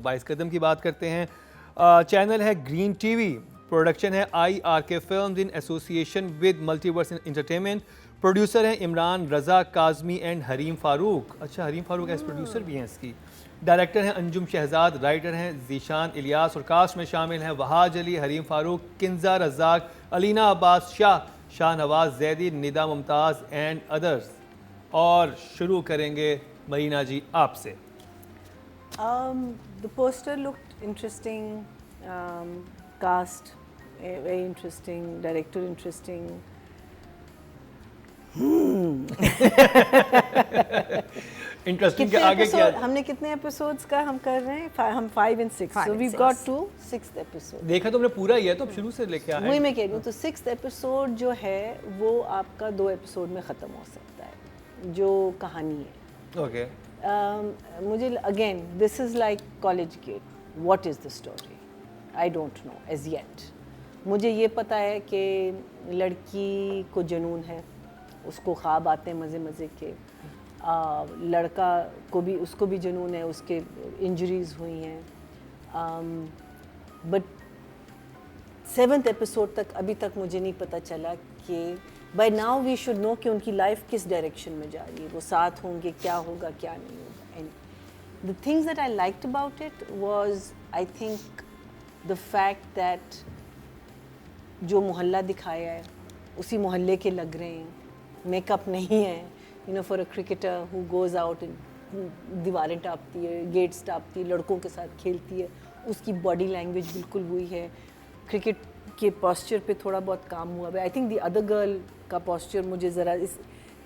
22 कदम की बात करते हैं। चैनल है ग्रीन टीवी, प्रोडक्शन है IRK films in association with multiverse entertainment. Producer हैं इमरान रज़ा काज़मी एंड हरीम फारूक। अच्छा, हरीम फारूक एज प्रोड्यूसर भी हैं इसकी। डायरेक्टर हैं अंजुम शहजाद, राइटर हैं जीशान इलियास और कास्ट में शामिल हैं वहाज अली, हरीम फारूक, किंजा रज़ाक, अलीना अब्बास शाह, शाहनवाज जैदी, निदा मुमताज़ एंड अदर्स। और शुरू करेंगे मरीना जी आपसे। The poster looked interesting, cast very interesting, director interesting. Interesting के आगे क्या? हमने कितने एपिसोड्स का हम कर रहे हैं? हम 5 and 6, so we've got to 6th episode. देखा तुमने पूरा ही है तो अब शुरू से लेके आए। वही मैं कह रही हूँ, तो 6th episode जो है वो आपका 2 एपिसोड में ख़त्म हो सकता है, जो कहानी है। ओके। मुझे again this is like college gate, what is the story? I don't know as yet. मुझे ये पता है कि लड़की को जुनून है, उसको ख्वाब आते हैं मज़े मज़े के, लड़का को भी, उसको भी जुनून है, उसके इंजरीज हुई हैं, बट 7th एपिसोड तक अभी तक मुझे नहीं पता चला कि by now we should know कि उनकी लाइफ किस डायरेक्शन में जा रही है, वो साथ होंगे, क्या होगा क्या नहीं होगा। And the things that I liked about it was I think the fact that जो मोहल्ला दिखाया है उसी मोहल्ले के लग रहे हैं, मेकअप नहीं है, you know, for a cricketer who goes out, दीवारें टापती है, गेट्स टापती है, लड़कों के साथ खेलती है, उसकी बॉडी लैंग्वेज बिल्कुल वही है। क्रिकेट के पोस्चर पे थोड़ा बहुत काम हुआ है। I think the other girl का पोस्चर मुझे ज़रा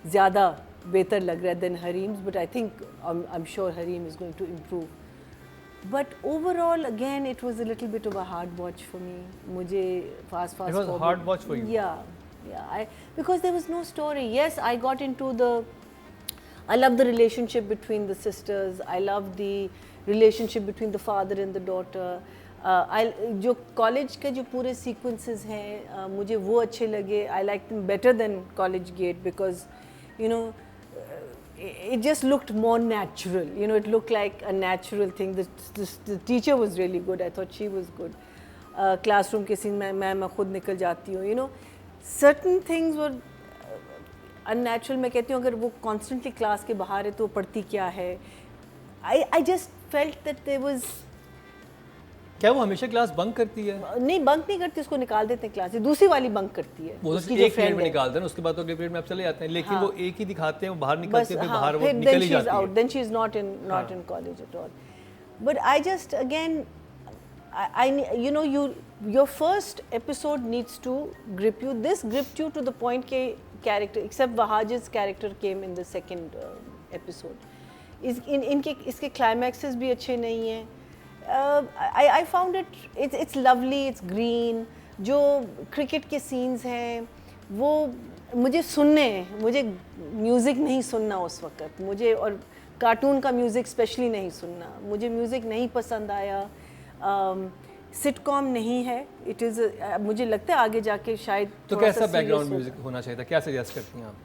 ज़्यादा बेहतर लग रहा है than Hareem's, but I think I am sure Hareem is going to improve. But overall, again, it was a little bit of a hard watch for me. मुझे fast It was a hard watch for you? Yeah. Because there was no story. Yes, I got into I love the relationship between the sisters. I love the relationship between the father and the daughter. जो college के जो पूरे sequences हैं मुझे वो अच्छे लगे. I liked them better than College Gate because, you know, it just looked more natural. You know, it looked like a natural thing. The teacher was really good. I thought she was good. Classroom के scene में मैं खुद निकल जाती हूँ. You know, certain things were unnatural. मैं कहती हूँ अगर वो constantly class के बाहर है तो पढ़ती क्या है. I just felt that there was. क्या वो हमेशा क्लास बंक करती है? नहीं, बंक नहीं करती, उसको निकाल देते हैं क्लास से. दूसरी वाली बंक करती है. वो उसकी एक पीरियड में निकालते हैं, उसके बाद तो अगले पीरियड में आप चले जाते हैं, लेकिन वो एक ही दिखाते हैं, वो बाहर निकलते हैं, फिर बाहर वो निकल ही जाती है. Then she is not in college at all. But I just again, you know, your first episode needs to grip you. This gripped you to the point के character, except Wahaj's character came in the second episode. इसके climaxes भी अच्छे नहीं हैं. I found it's lovely, it's green. जो cricket के scenes हैं वो मुझे सुनने हैं, मुझे म्यूज़िक नहीं सुनना उस वक्त, मुझे और कार्टून का म्यूज़िक स्पेशली नहीं सुनना, मुझे म्यूज़िक नहीं पसंद आया. सिटकॉम नहीं है. इट इज़ मुझे लगता है आगे जाके शायद. तो कैसा बैकग्राउंड म्यूज़िक होना चाहिए था, क्या सजेस्ट करती हैं आप?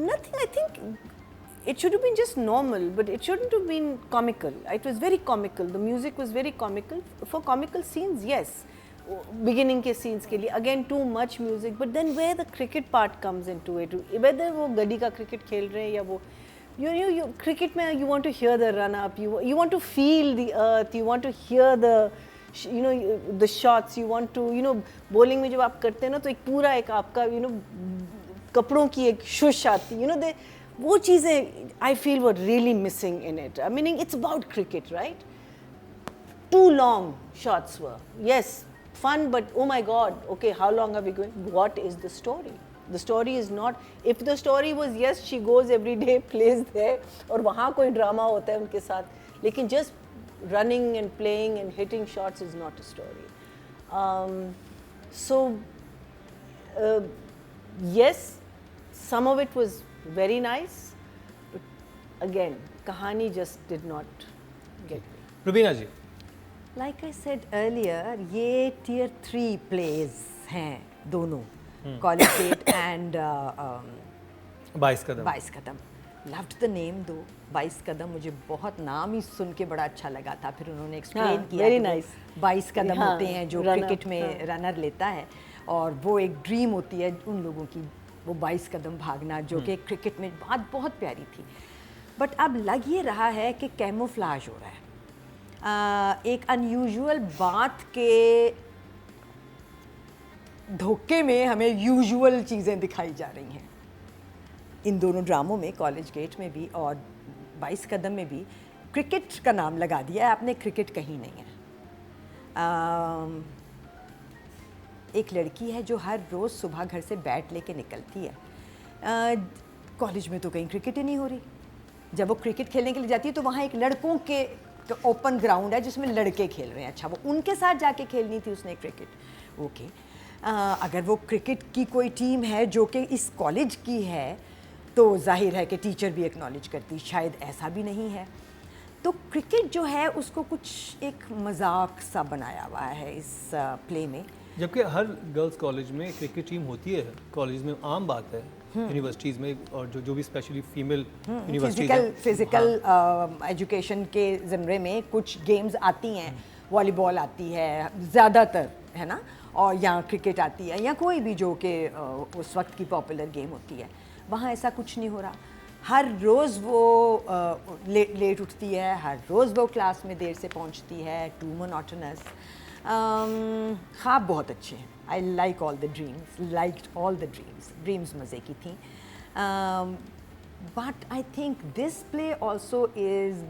Nothing, I think it should have been just normal, but it shouldn't have been comical. It was very comical. The music was very comical. For comical scenes, yes. Beginning के scenes के लिए, again too much music. But then where the cricket part comes into it, whether वो गली का cricket खेल रहे हैं या वो, you cricket में you want to hear the run up, you want to feel the earth, you want to hear the, you know, the shots, you want to, you know, bowling में जब आप करते हैं ना तो एक पूरा एक आपका, you know, कपड़ों की एक शुश आती, you know, वो चीज़ें I feel were really missing in it. I mean, it's about cricket, right? Too long shots were. Yes, fun, but oh my God, okay, how long are we going? What is the story? The story is not. If the story was yes, she goes every day, plays there, और वहाँ कोई drama होता है उनके साथ, लेकिन just running and playing and hitting shots is not a story. So yes, some of it was very nice, but again, kahani just did not get me. Rubina ji, Like I said earlier, ये tier 3 plays हैं दोनों, College Gate and 22 Kadam. 22 Kadam. Loved the name दो, 22 कदम, मुझे बहुत नाम ही सुन के बड़ा अच्छा लगा था। फिर उन्होंने एक्सप्लेन किया very कि वो nice. 22 कदम हाँ, होते हैं जो runner, क्रिकेट में रनर लेता है, और वो एक ड्रीम होती है उन लोगों की, वो 22 कदम भागना, जो कि क्रिकेट में बात बहुत प्यारी थी। बट अब लग ये रहा है कि कैमोफ्लाज हो रहा है, एक अनयूजुअल बात के धोखे में हमें यूजुअल चीज़ें दिखाई जा रही हैं। इन दोनों ड्रामों में, कॉलेज गेट में भी और 22 कदम में भी, क्रिकेट का नाम लगा दिया है आपने, क्रिकेट कहीं नहीं है। एक लड़की है जो हर रोज़ सुबह घर से बैट लेके निकलती है। कॉलेज में तो कहीं क्रिकेट ही नहीं हो रही। जब वो क्रिकेट खेलने के लिए जाती है तो वहाँ एक लड़कों के ओपन ग्राउंड है जिसमें लड़के खेल रहे हैं। अच्छा, वो उनके साथ जाके खेलनी थी उसने क्रिकेट। ओके, अगर वो क्रिकेट की कोई टीम है जो कि इस कॉलेज की है तो जाहिर है कि टीचर भी एक्नॉलेज करती, शायद ऐसा भी नहीं है। तो क्रिकेट जो है उसको कुछ एक मजाक सा बनाया हुआ है इस प्ले में। जबकि हर गर्ल्स कॉलेज में क्रिकेट टीम होती है, कॉलेज में आम बात है, यूनिवर्सिटीज़ में, और जो भी specially female universities physical education के ज़मरे में कुछ गेम्स आती हैं, वॉलीबॉल आती है ज़्यादातर, है ना, और या क्रिकेट आती है, या कोई भी जो कि उस वक्त की पॉपुलर गेम होती है। वहाँ ऐसा कुछ नहीं हो रहा। हर रोज़ वो लेट उठती है, हर रोज़ वो क्लास में देर से पहुँचती है, टू मोनोटोनस। ख्वाब बहुत अच्छे हैं। I like all the dreams, liked all the dreams मज़े की थी। But I think this play also is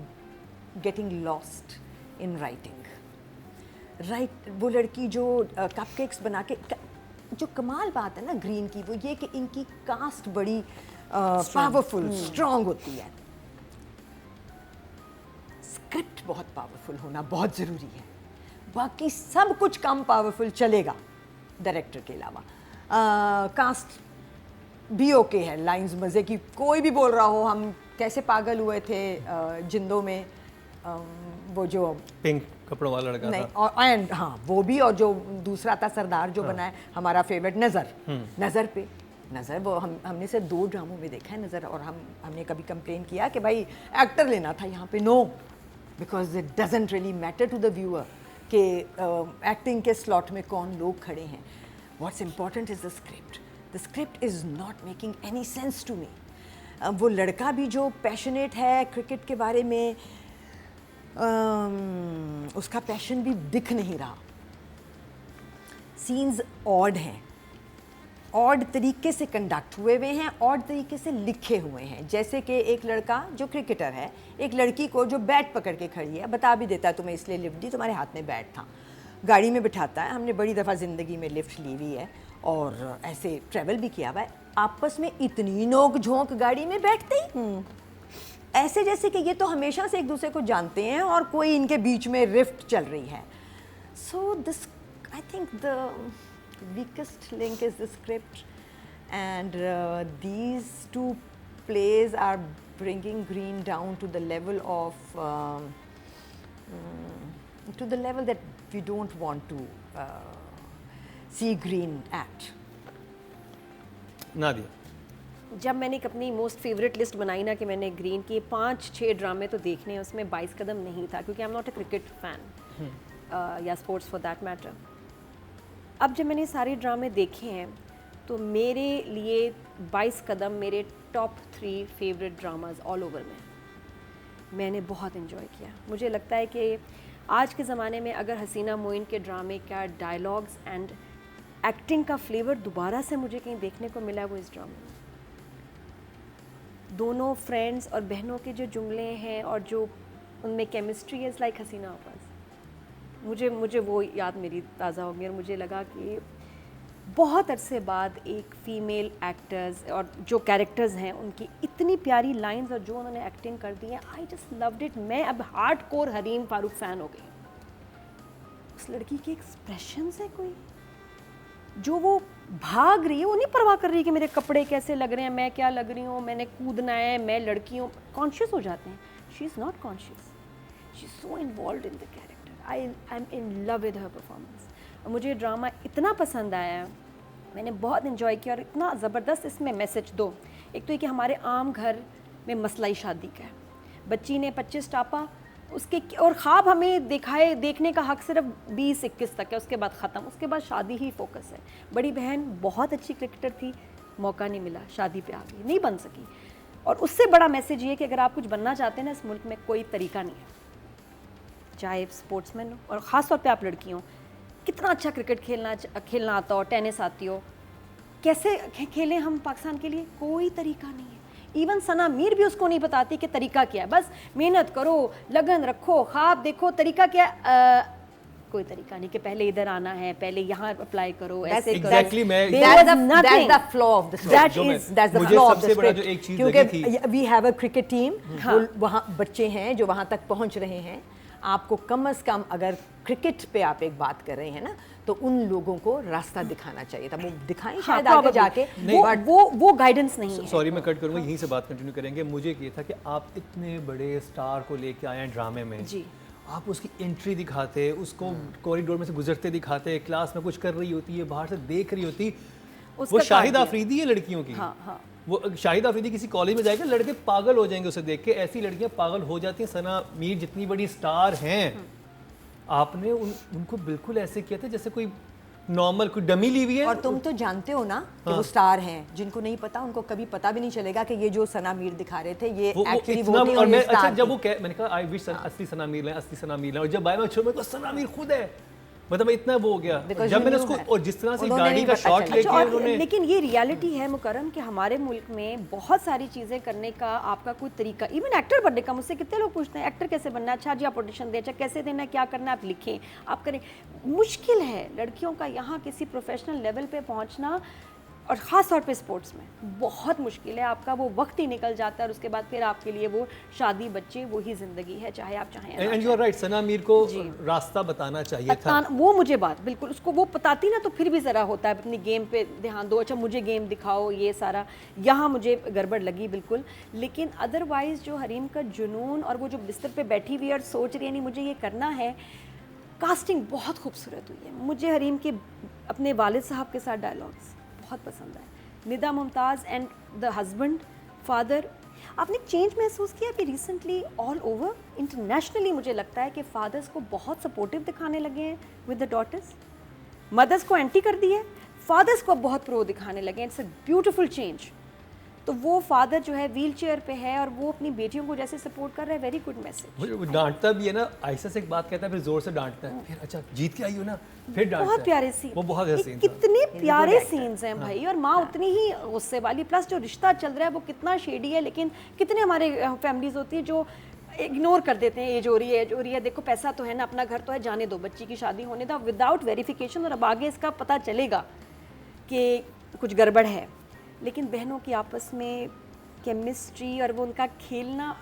getting lost in right. वो लड़की जो कपकेक्स बना के, जो कमाल बात है ना ग्रीन की, वो ये कि इनकी कास्ट बड़ी पावरफुल, स्ट्रॉन्ग होती है। स्क्रिप्ट बहुत पावरफुल होना बहुत ज़रूरी है, बाकी सब कुछ कम पावरफुल चलेगा डायरेक्टर के अलावा। कास्ट भी ओके है, लाइंस मज़े की, कोई भी बोल रहा हो। हम कैसे पागल हुए थे जिंदों में, वो जो पिंक कपड़ों वाला लड़का नहीं, था, और एंड हाँ वो भी, और जो दूसरा था सरदार जो बना है हमारा फेवरेट, नज़र वो हमने सिर्फ 2 ड्रामों में देखा है नज़र, और हमने कभी कंप्लेन किया कि भाई एक्टर लेना था यहाँ पे। No, because it doesn't really matter to the viewer कि एक्टिंग के स्लॉट में कौन लोग खड़े हैं। What's important is the script. The script is not making any sense to me. वो लड़का भी जो पैशनेट है क्रिकेट के बारे में, उसका पैशन भी दिख नहीं रहा। सीन्स ऑड हैं, ऑड तरीके से कंडक्ट हुए हुए हैं, ऑड तरीके से लिखे हुए हैं। जैसे कि एक लड़का जो क्रिकेटर है एक लड़की को जो बैट पकड़ के खड़ी है, बता भी देता है तुम्हें इसलिए लिफ्ट दी, तुम्हारे हाथ में बैट था, गाड़ी में बिठाता है। हमने बड़ी दफ़ा ज़िंदगी में लिफ्ट ली हुई है और ऐसे ट्रैवल भी किया हुआ है। आपस में इतनी नोक झोंक गाड़ी में बैठते ही, ऐसे जैसे कि ये तो हमेशा से एक दूसरे को जानते हैं और कोई इनके बीच में रिफ्ट चल रही है। So this, I think the weakest link is the script, and these 2 plays are bringing Green down to the level of to the level that we don't want to see Green at. Nadia, जब मैंने एक अपनी most favourite list बनाई ना कि मैंने green के 5-6 ड्रामे तो देखने हैं, उसमें 22 कदम नहीं था, क्योंकि आई am not a cricket fan या स्पोर्ट्स फॉर दैट मैटर। अब जब मैंने सारे ड्रामे देखे हैं तो मेरे लिए 22 कदम मेरे top 3 favourite dramas all over में। मैंने बहुत इन्जॉय किया। मुझे लगता है कि आज के ज़माने में अगर हसीना मोइन के ड्रामे का डायलॉग्स एंड एक्टिंग का फ्लेवर दोबारा से मुझे कहीं देखने को मिला, वो इस ड्रामे में। दोनों फ्रेंड्स और बहनों के जो जुमले हैं और जो उनमें केमिस्ट्री इज़ लाइक हसीना आफाज, मुझे वो याद मेरी ताज़ा हो गई। और मुझे लगा कि बहुत अरसे बाद एक फ़ीमेल एक्टर्स और जो कैरेक्टर्स हैं उनकी इतनी प्यारी लाइंस और जो उन्होंने एक्टिंग कर दी है, आई जस्ट लव्ड इट। मैं अब hard core Hareem Farooq fan हो गई। उस लड़की के एक्सप्रेशंस है, कोई जो वो भाग रही है, वो नहीं परवाह कर रही कि मेरे कपड़े कैसे लग रहे हैं, मैं क्या लग रही हूँ, मैंने कूदना है, मैं लड़की हूँ। कॉन्शियस हो जाते हैं। She is not conscious, she is so involved in the character. I am in love with her performance. और मुझे ड्रामा इतना पसंद आया, मैंने बहुत इन्जॉय किया, और इतना ज़बरदस्त इसमें मैसेज दो। एक तो ये कि हमारे आम घर में मसला ही शादी का है। बच्ची ने 25 टापा, उसके और ख्वाब हमें देखने का हक सिर्फ 20-21 तक है, उसके बाद ख़त्म, उसके बाद शादी ही फोकस है। बड़ी बहन बहुत अच्छी क्रिकेटर थी, मौका नहीं मिला, शादी पे आ गई, नहीं बन सकी। और उससे बड़ा मैसेज ये कि अगर आप कुछ बनना चाहते हैं ना इस मुल्क में, कोई तरीका नहीं है, चाहे स्पोर्ट्समैन हो और ख़ास तौर पे आप लड़की हो, कितना अच्छा क्रिकेट खेलना आता हो, टेनिस आती हो, कैसे खेलें हम पाकिस्तान के लिए, कोई तरीका नहीं है। इवन सना मीर भी उसको नहीं बताती कि तरीका क्या है, बस मेहनत करो, लगन रखो, ख्वाब देखो, तरीका क्या है, कोई तरीका नहीं कि पहले इधर आना है, पहले यहाँ अप्लाई करो, ऐसे करो। exactly मैं- That's the flaw of the story. That's the मुझे flaw of the सबसे बड़ा जो script. एक चीज़ लगी थी- क्योंकि we have a cricket team, वहाँ बच्चे हैं जो वहाँ तक पहुँच रहे हैं। आपको कम से कम अगर क्रिकेट पे आप एक बात कर रहे हैं ना, तो उन लोगों को रास्ता दिखाना चाहिए था, वो दिखाएं शायद आगे जाके। वो गाइडेंस नहीं है। सॉरी मैं कट करूंगा, यहीं से बात कंटिन्यू करेंगे। मुझे ये था कि आप इतने बड़े स्टार को लेके आए हैं ड्रामे में जी, आप उसकी एंट्री दिखाते, उसको कॉरिडोर में से गुजरते दिखाते, क्लास में कुछ कर रही होती है, बाहर से देख रही होती, वो शाहिद आफरीदी है लड़कियों की। हाँ। वो शाहिद आफरीदी किसी कॉलेज में जाएगा, लड़के पागल हो जाएंगे उसे देख के, ऐसी लड़कियां पागल हो जाती हैं। सना मीर जितनी बड़ी स्टार हैं, आपने उनको बिल्कुल ऐसे किया था जैसे कोई नॉर्मल कोई डमी ली हुई है। और तुम तो जानते हो ना कि वो स्टार हैं, जिनको नहीं पता उनको कभी पता भी नहीं चलेगा कि ये जो सना मीर दिखा रहे थे ये एक्चुअली वो नहीं, और मैं स्टार अच्छा थी। जब वो मैंने कहा आई विश असली सना मीर लें, असली सना मीर लें, और जब आया मैं छोड़, मैं सना मीर खुद है, मतलब इतना वो हो गया Because जब you मैंने knew उसको, her. और जिस तरह से उन्होंने गाड़ी नहीं का पता शॉट चला। लेके और उन्होंने, लेकिन ये रियलिटी है मुकर्रम कि हमारे मुल्क में बहुत सारी चीज़ें करने का आपका कोई तरीका, इवन एक्टर बनने का, मुझसे कितने लोग पूछते हैं एक्टर कैसे बनना है, अच्छा जी आप ऑडिशन दें, अच्छा कैसे देना है, क्या करना है, आप लिखें, आप करें। मुश्किल है लड़कियों का यहाँ किसी प्रोफेशनल लेवल पे पहुँचना, और ख़ास तौर पे स्पोर्ट्स में बहुत मुश्किल है। आपका वो वक्त ही निकल जाता है और उसके बाद फिर आपके लिए वो शादी, बच्चे, वही ज़िंदगी है, चाहे आप चाहें या ना एंड यू आर राइट, सना मीर को रास्ता बताना चाहिए था। वो मुझे बात बिल्कुल, उसको वो बताती ना तो फिर भी ज़रा होता है, अपनी गेम पे ध्यान दो, अच्छा मुझे गेम दिखाओ, ये सारा यहाँ मुझे गड़बड़ लगी बिल्कुल। लेकिन अदरवाइज़ जो हरीम का जुनून और वो जो बिस्तर पे बैठी हुई है और सोच रही है नहीं मुझे ये करना है, कास्टिंग बहुत खूबसूरत हुई है। मुझे हरीम के अपने वालिद साहब के साथ डायलॉग्स बहुत पसंद आए, Nida Mumtaz and the husband father. आपने चेंज महसूस किया कि रिसेंटली ऑल ओवर इंटरनेशनली मुझे लगता है कि फादर्स को बहुत सपोर्टिव दिखाने लगे हैं विद द डॉटर्स, मदर्स को एंटी कर दिया है, फादर्स को बहुत प्रो दिखाने लगे हैं। It's a beautiful change. तो वो फादर जो है व्हील चेयर पे है और वो अपनी बेटियों को जैसे सपोर्ट कर रहा है, वेरी गुड मैसेज। वो डांटता भी है ना, ऐसा से एक बात कहता है फिर जोर से डांटता है, फिर अच्छा जीत के आई हो ना, फिर डांटता है। बहुत प्यारे सीन, वो बहुत अच्छा सीन था। कितने प्यारे सीन्स हैं भाई, और माँ उतनी ही गुस्से वाली, प्लस जो रिश्ता चल रहा है वो कितना शेडी है। लेकिन कितने हमारे फैमिलीज होती है जो इग्नोर कर देते हैं, एज हो रही है, एज हो रही है, देखो पैसा तो है ना, अपना घर तो है, जाने दो, बच्ची की शादी होने दो विदाउट वेरिफिकेशन, और अब आगे इसका पता चलेगा कि कुछ गड़बड़ है। लेकिन बहनों की आपस में केमिस्ट्री और वो उनका खेलना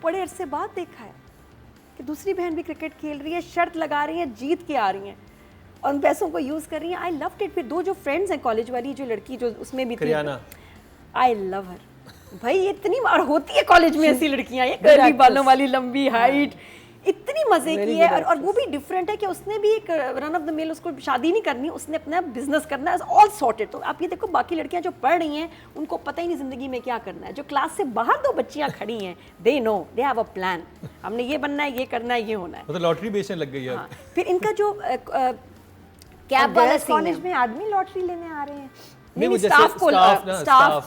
बड़े अरसे बाद देखा है कि दूसरी बहन भी क्रिकेट खेल रही है, शर्त लगा रही है, जीत के आ रही हैं और उन पैसों को यूज़ कर रही हैं। I loved it. फिर दो जो फ्रेंड्स हैं कॉलेज वाली, जो लड़की जो उसमें भी थी, आई लव हर भाई, ये इतनी बार होती है कॉलेज में ऐसी लड़कियां, ये कर्ली बालों वाली, लंबी हाइट, इतनी मजे की है। और वो भी डिफरेंट है कि उसने भी एक रन ऑफ द मिल, उसको शादी नहीं करनी, उसने अपना बिजनेस करना है, ऑल सॉर्टेड। तो आप ये देखो बाकी लड़कियां जो पढ़ रही हैं उनको पता ही नहीं जिंदगी में क्या करना है। जो क्लास से बाहर दो बच्चियां खड़ी हैं, they know, they have a plan, हमने ये बनना है, ये करना है, ये होना है। तो लॉटरी बेचने लग गई है। हाँ, फिर इनका जो कैब वाला कॉलेज में आदमी लॉटरी लेने आ रहे हैं। नहीं, स्टाफ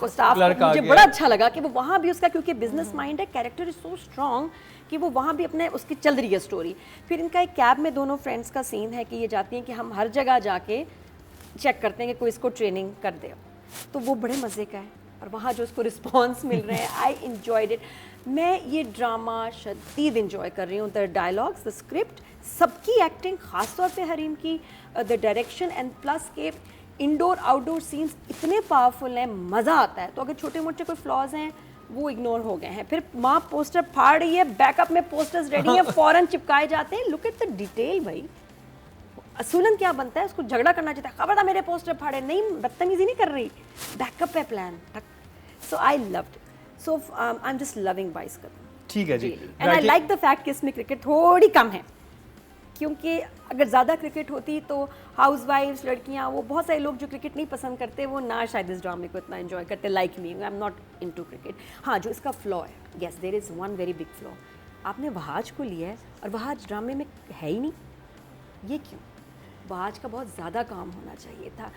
मुझे बड़ा अच्छा लगा कि वो वहाँ भी उसका, क्योंकि बिजनेस माइंड है, कैरेक्टर इज सो स्ट्रॉन्ग कि वो वहाँ भी अपने उसकी चल रही है स्टोरी। फिर इनका एक कैब में दोनों फ्रेंड्स का सीन है कि ये जाती हैं कि हम हर जगह जाके चेक करते हैं कि कोई इसको ट्रेनिंग कर दे, तो वो बड़े मज़े का है और वहाँ जो उसको रिस्पॉन्स मिल रहे हैं, आई इंजॉयड इट। मैं ये ड्रामा शदीद इंजॉय कर रही हूँ। द डायलॉग्स, द स्क्रिप्ट, सबकी एक्टिंग, ख़ासतौर पे हरीम की, द डायरेक्शन एंड प्लस के इंडोर आउटडोर सीन्स इतने पावरफुल हैं, मज़ा आता है। तो अगर छोटे मोटे कोई फ्लॉज हैं वो इग्नोर हो गए हैं। फिर माँ पोस्टर फाड़ रही है, बैकअप में पोस्टर्स रेडी हैं, फौरन चिपकाए जाते हैं। लुक एट द डिटेल भाई। असूलन क्या बनता है, उसको झगड़ा करना चाहता है, खबर था मेरे पोस्टर फाड़े, नहीं बदतमीजी नहीं कर रही, बैकअप है plan. So I loved, so I am just loving बाइस कर। ठीक है जी। And I like the fact कि इसमें क्रिकेट थोड़ी कम है, क्योंकि अगर ज़्यादा क्रिकेट होती तो हाउसवाइफ्स लड़कियां, वो बहुत सारे लोग जो क्रिकेट नहीं पसंद करते वो ना शायद इस ड्रामे को इतना एंजॉय करते, like me, I am not into cricket. हाँ, जो इसका फ्लॉ है, yes there is one very big flaw, आपने वहाज को लिया है और वहाज ड्रामे में है ही नहीं। ये क्यों? वहाज का बहुत ज़्यादा काम होना चाहिए था,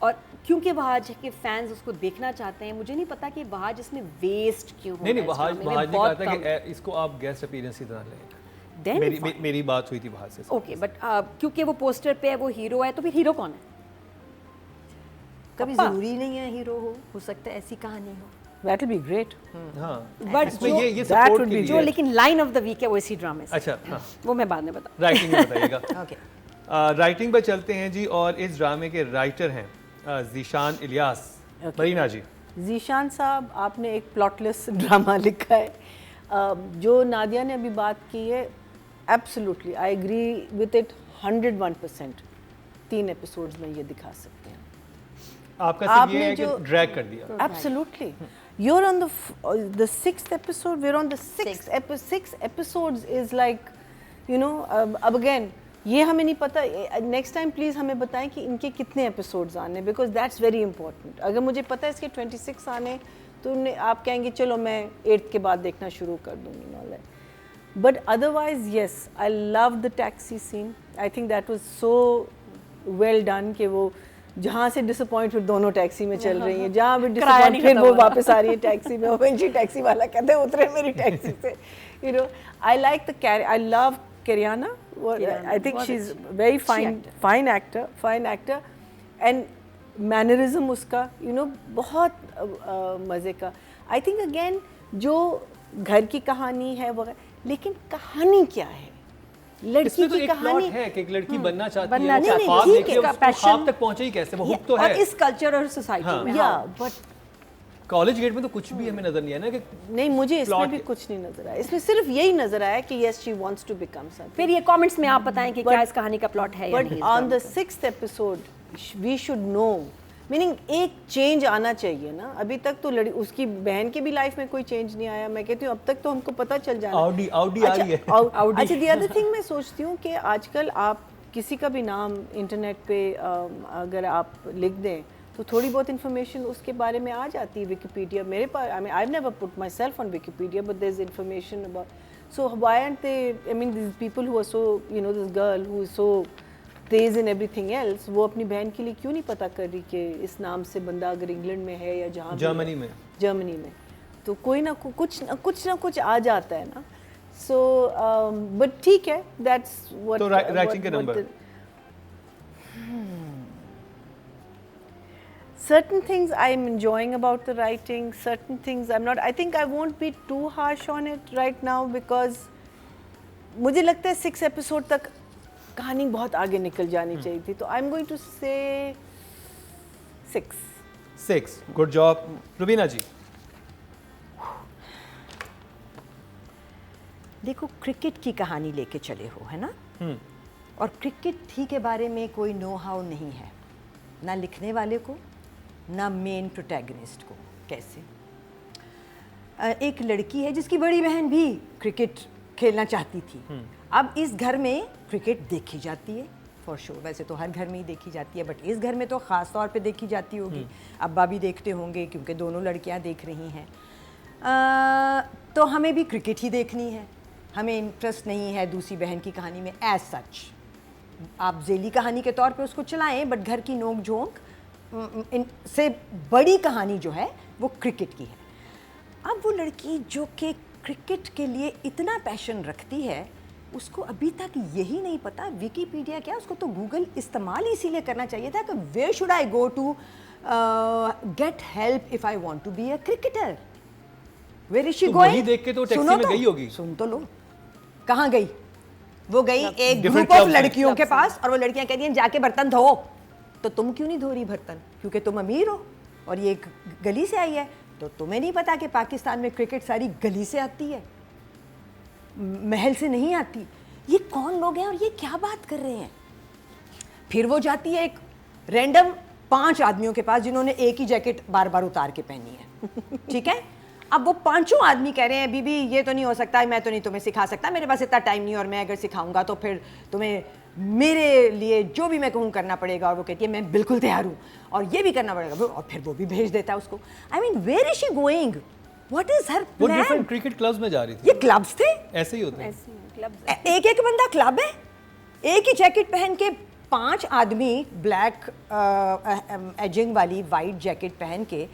और क्योंकि वहाज के फैंस उसको देखना चाहते हैं, मुझे नहीं पता कि वहाज इसमें वेस्ट क्यों हो नहीं नहीं, रहा है वहाज इस ड्रामे में, वहाज ने बहुत कहा था कम। कि इसको आप गेस्ट अपीयरेंस की तरह लें। Then मेरी fine. मेरी बात हुई थी वहाज से। ओके, बट क्योंकि वो पोस्टर पे है, वो हीरो है, तो फिर हीरो कौन है? कभी पप्पा। ज़रूरी नहीं है हीरो हो सकता है ऐसी कहानी हो। That will be great. हाँ, But इसमें जो- ये that सपोर्ट would के be लिए जो लेकिन लाइन ऑफ द वीक है वो इसी ड्रामे से। अच्छा, हाँ, वो मैं बाद में बता। राइटिंग में बताइएगा। ओके, राइटिंग पर चलते हैं जी, और इस ड्रामे के राइटर हैं जीशान इलियास। मरीना जी, जीशान साहब, आपने एक प्लॉटलेस ड्रामा लिखा है। जो नादिया ने अभी बात की है, absolutely I agree with it 101%। 3 episodes में ये दिखा सकते हैं। आपका सिर्फ ये आपने है कि जो- ड्रैग कर दिया। Absolutely. You're on the 6th episode. We're on the sixth episodes is like, you know, अब again ये हमें नहीं पता। नेक्स्ट टाइम प्लीज़ हमें बताएं कि इनके कितने एपिसोड्स आने, बिकॉज दैट्स वेरी इंपॉर्टेंट। अगर मुझे पता है इसके 26 आने, तो आप कहेंगे चलो मैं 8th के बाद देखना शुरू कर दूंगी all that. But otherwise yes, I love the taxi scene. I think that was so well done कि वो जहाँ से डिसअपॉइंट फिर दोनों टैक्सी में चल रही हैं, जहाँ भी किराया डिसअपॉइंट नहीं फिर खत्म वो हो रहा। वापस आ रही है टैक्सी में, और टैक्सी वाला कहते हैं उतरे मेरी टैक्सी से। You know, I like the I love Karyana. I think she's very fine actor, and mannerism उसका, you know, बहुत मज़े का। आई थिंक अगेन जो घर की कहानी है वो, लेकिन कहानी क्या है? लड़की इसमें तो की एक कहानी प्लॉट है कि एक लड़की बनना चाहती बनना है, वो चाहती है, ख्वाब ठीक देखती है, है, उसका उसको passion- ख्वाब तक पहुंचे ही कैसे, वो हुक तो और है। इस कल्चर और सोसाइटी हाँ। में। या हाँ। बट कॉलेज गेट में तो कुछ भी हमें नजर नहीं आया ना कि नहीं, मुझे इसमें Plot- भी कुछ नहीं नजर आया। इसमें सिर्फ यही नजर आया कि yes she wants to become something. फिर ये कमेंट्स में आप बताएं कि क्या इस कहानी का प्लॉट है या बट नहीं इस ऑन ड्रामे the 6th episode we should know, meaning एक चेंज आना चाहिए ना। अभी तक तो उसकी बहन की भी लाइफ में कोई चेंज नहीं आया। मैं कहती हूँ अब तक तो हमको पता चल जाना। आउडी आ रही है। अच्छा, दी अदर थिंग मैं सोचती हूँ कि आजकल आप किसी का भी नाम इंटरनेट पे अगर आप लिख दें तो थोड़ी बहुत इन्फॉर्मेशन उसके बारे में आ जाती है। विकिपीडिया मेरे पास, I mean I never put myself on Wikipedia, but there is information about, so why aren't they, I mean this people who are so, you know, this girl who is so तेज in everything else, वो अपनी बहन के लिए क्यों नहीं पता कर रही कि इस नाम से बंदा अगर इंग्लैंड में है या जहाँ भी है, जर्मनी में, तो कोई ना कुछ ना कुछ आ जाता है ना। सो बट ठीक है, दैट्स व्हाट। तो राइटिंग के number, certain things I'm enjoying about the writing, certain things I'm not. I think I won't be too harsh on it right now because मुझे लगता है 6 एपिसोड तक कहानी बहुत आगे निकल जानी चाहिए थी, तो आई एम गोइंग टू से 6। Good job. रुबीना जी, देखो क्रिकेट की कहानी लेके चले हो, है ना, और क्रिकेट थी के बारे में कोई नो हाउ नहीं है, ना लिखने वाले को ना मेन प्रोटैगनिस्ट को। कैसे एक लड़की है जिसकी बड़ी बहन भी क्रिकेट खेलना चाहती थी। अब इस घर में क्रिकेट देखी जाती है फॉर श्योर, वैसे तो हर घर में ही देखी जाती है, बट इस घर में तो ख़ास तौर पे देखी जाती होगी। अब्बा भी देखते होंगे क्योंकि दोनों लड़कियां देख रही हैं। तो हमें भी क्रिकेट ही देखनी है, हमें इंटरेस्ट नहीं है दूसरी बहन की कहानी में एज सच। आप जेली कहानी के तौर पे उसको चलाएं, बट घर की नोक झोंक से बड़ी कहानी जो है वो क्रिकेट की है। अब वो लड़की जो कि क्रिकेट के लिए इतना पैशन रखती है, उसको अभी तक यही नहीं पता विकिपीडिया क्या, उसको तो गूगल इस्तेमाल इसीलिए करना चाहिए था कि where should I go to get help if I want to be a cricketer. Where is she तो गोइंग? वही देख के तो टैक्सी में गई होगी। सुन तो लो, कहाँ गई? वो गई एक Different ग्रुप ऑफ clubs में। लड़कियों के पास, और वो लड़कियां कह रही हैं जाके बर्तन धो। तो तुम क्यों नहीं धो रही बर्तन? क्योंकि तुम अमीर हो और ये एक गली से आई है, तो तुम्हें नहीं पता कि पाकिस्तान में क्रिकेट सारी गली से आती है, महल से नहीं आती। ये कौन लोग हैं और ये क्या बात कर रहे हैं? फिर वो जाती है एक रैंडम 5 आदमियों के पास जिन्होंने एक ही जैकेट बार बार उतार के पहनी है, ठीक है। अब वो पांचों आदमी कह रहे हैं बीबी ये तो नहीं हो सकता, मैं तो नहीं तुम्हें सिखा सकता, मेरे पास इतना टाइम नहीं, और मैं अगर सिखाऊंगा तो फिर तुम्हें मेरे लिए जो भी मैं कहूँ करना पड़ेगा। और वो कहती है मैं बिल्कुल तैयार हूँ और ये भी करना पड़ेगा, और फिर वो भी भेज देता है उसको। I mean where is she going, what is her वो प्लान? डिफरेंट क्रिकेट क्लब्स में जा रही थी। ये क्लब्स थे, ऐसे ही होते हैं। क्लब एक एक बंदा क्लब है, एक ही जैकेट पहन के 5 आदमी ब्लैक एजिंग वाली वाइट जैकेट पहन के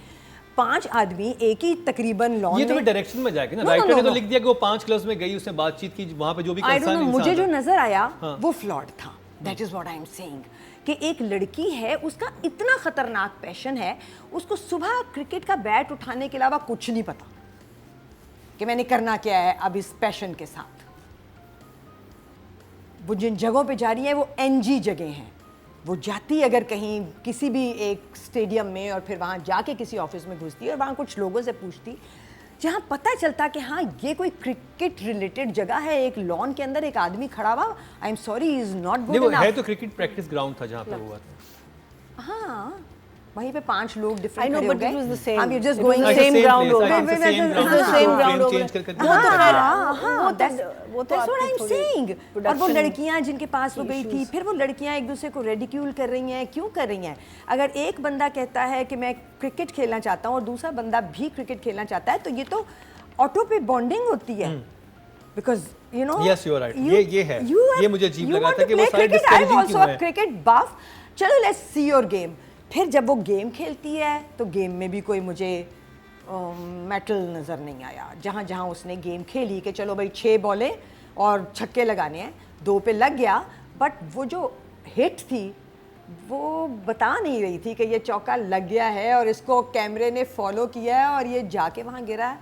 5 आदमी एक ही तकरीबन लॉन ये तो में। डायरेक्शन में जाएगा ना, No, no, राइटर ने no, तो no. लिख दिया कि वो 5 क्लब्स में गई, उसने बातचीत की, वहां पे जो भी I don't कंसर्न know, मुझे जो इंसान नजर आया हाँ. वो फ्लॉड था। That is what I am saying कि एक लड़की है, उसका इतना खतरनाक पैशन है, उसको सुबह क्रिकेट का बैट उठाने के अलावा कुछ नहीं पता कि मैंने करना क्या है अब इस पैशन के साथ। वो जिन जगहों पे जा रही है वो एनजी जगह हैं, वो जाती अगर कहीं किसी भी एक स्टेडियम में और फिर वहाँ जाके किसी ऑफिस में घुसती है और वहाँ कुछ लोगों से पूछती, जहाँ पता चलता कि हाँ ये कोई क्रिकेट रिलेटेड जगह है, एक लॉन के अंदर एक आदमी खड़ा हुआ, I am sorry is not नहीं, गुड वो है इनफ। तो क्रिकेट प्रैक्टिस ग्राउंड था जहाँ पे हुआ था। हाँ वहीं पे 5 लोग I डिफरेंट know, खड़े हो but गए। it was the same. हम you just It was going the same ground over. Wait, wait, wait, It was the same ground over. Change कर कर वो तो खैर, हाँ, वो तो that's what आपकी I'm थोड़ी saying. और वो production लड़कियां जिनके पास वो गई थी, issues. फिर वो लड़कियां एक दूसरे को रेडिक्यूल कर रही हैं, क्यों कर रही हैं? अगर एक बंदा कहता है कि मैं क्रिकेट खेलना चाहता हूँ और दूसरा बंदा भी क्रिकेट खेलना चाहता है, तो ये तो ऑटो पे बॉन्डिंग होती है। Because you know Yes, you are right. ये है। ये मुझे अजीब लगा था कि वो सारे cricket, I am discouraging also क्यों अ है? क्रिकेट बफ, चलो लेट्स सी योर गेम। फिर जब वो गेम खेलती है तो गेम में भी कोई मुझे मेटल नज़र नहीं आया। जहाँ जहाँ उसने गेम खेली कि चलो भाई 6 बॉलें और छक्के लगाने हैं, 2 पे लग गया, बट वो जो हिट थी वो बता नहीं रही थी कि ये चौका लग गया है और इसको कैमरे ने फॉलो किया है और ये जाके वहाँ गिरा है।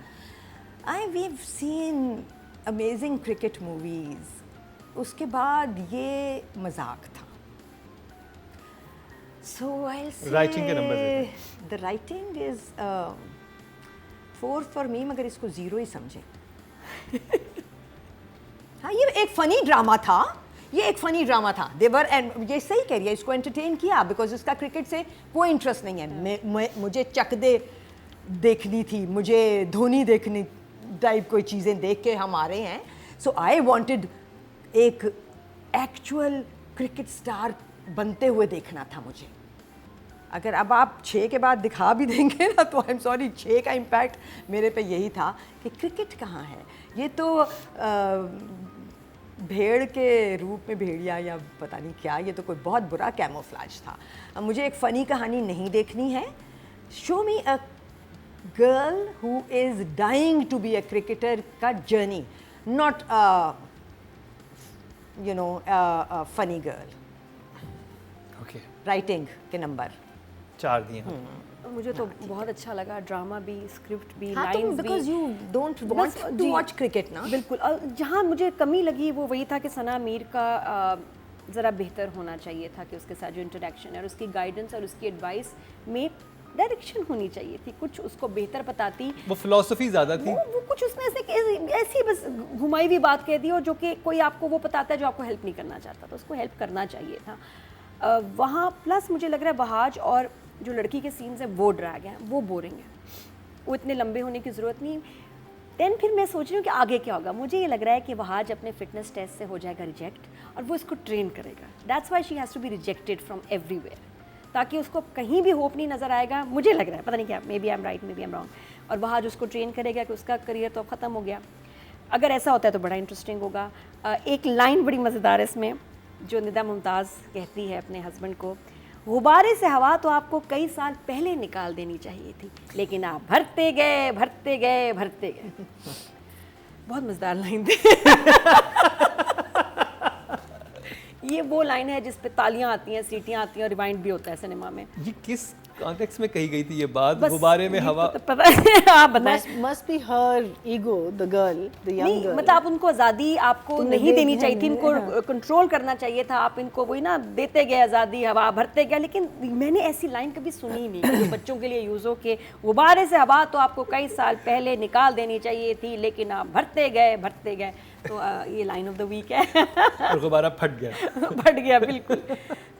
I've seen amazing cricket movies, उसके बाद ये मजाक था। So I'll say Writing के numbers देखें। the writing is 4 for me, मगर इसको 0 ही समझे। हाँ ये एक फनी ड्रामा था, ये एक फनी ड्रामा था। देवर एंड ये सही कह रही है, इसको एंटरटेन किया बिकॉज इसका क्रिकेट से कोई इंटरेस्ट नहीं है। मुझे चक दे देखनी थी, मुझे धोनी देखनी टाइप कोई चीज़ें देख के हम आ रहे हैं। सो आई वांटेड एक एक्चुअल क्रिकेट स्टार बनते हुए देखना था मुझे। अगर अब आप 6 के बाद दिखा भी देंगे ना तो आई एम सॉरी, 6 का इम्पैक्ट मेरे पे यही था कि क्रिकेट कहाँ है। ये तो भेड़ के रूप में भेड़िया या पता नहीं क्या, ये तो कोई बहुत बुरा कैमोफ्लेज था। अब मुझे एक फ़नी कहानी नहीं देखनी है। Show me a girl who is dying to be a cricketer का जर्नी, not you know funny girl. Okay, writing के नंबर 4 दिए हैं। मुझे तो बहुत अच्छा लगा, ड्रामा भी, स्क्रिप्ट भी, हाँ, लाइंस भी। Because you don't want to जी, वॉच क्रिकेट ना। बिल्कुल। और जहाँ मुझे कमी लगी वो वही था कि सना मीर का ज़रा बेहतर होना चाहिए था, कि उसके साथ जो इंटरेक्शन है और उसकी गाइडेंस और उसकी एडवाइस में डायरेक्शन होनी चाहिए थी, कुछ उसको बेहतर बताती। वो फिलॉसफी ज़्यादा थी। वो कुछ उसने ऐसी बस घुमाई हुई बात कह दी, और जो कि कोई आपको वो बताता है जो आपको हेल्प नहीं करना चाहता, तो उसको हेल्प करना चाहिए था वहाँ। प्लस मुझे लग रहा है वहाज और जो लड़की के सीन्स हैं वो ड्रैग हैं, वो बोरिंग है, वो इतने लंबे होने की ज़रूरत नहीं। देन फिर मैं सोच रही हूँ कि आगे क्या होगा। मुझे ये लग रहा है कि वहाज अपने फिटनेस टेस्ट से हो जाएगा रिजेक्ट और वो इसको ट्रेन करेगा। That's why she has to be rejected from everywhere, ताकि उसको कहीं भी होप नहीं नज़र आएगा। मुझे लग रहा है, पता नहीं क्या, maybe I am right, maybe I am wrong. और वहाज उसको ट्रेन करेगा कि उसका करियर तो अब ख़त्म हो गया। अगर ऐसा होता है तो बड़ा इंटरेस्टिंग होगा। एक लाइन बड़ी मज़ेदार है इसमें, जो निदा मुमताज़ कहती है अपने हस्बैंड को, गुब्बारे से हवा तो आपको कई साल पहले निकाल देनी चाहिए थी, लेकिन आप भरते गए भरते गए भरते गए। बहुत मज़ेदार लाइन थी। ये वो लाइन है जिस पे तालियां आती हैं, सीटियां आती हैं और रिवाइंड भी होता है सिनेमा में। ये किस कॉन्टेक्स्ट में कही गई थी ये बात? बस गुब्बारे में ये हवा। तो पता है, आप बताएं। must be her ego, the girl, the young नहीं, girl. मतलब आप उनको आज़ादी आपको तुमने नहीं दे देनी दी चाहिए थी, है, इनको हाँ। कंट्रोल करना चाहिए था। आप इनको वही ना देते गए आज़ादी, हवा भरते गए। लेकिन मैंने ऐसी लाइन कभी सुनी ही नहीं कि जो बच्चों के लिए यूज़ हो के गुब्बारे से हवा तो आपको कई साल पहले निकाल देनी चाहिए थी, लेकिन आप भरते गए भरते गए। तो ये लाइन ऑफ द वीक है। और गुब्बारा फट गया। फट गया बिल्कुल।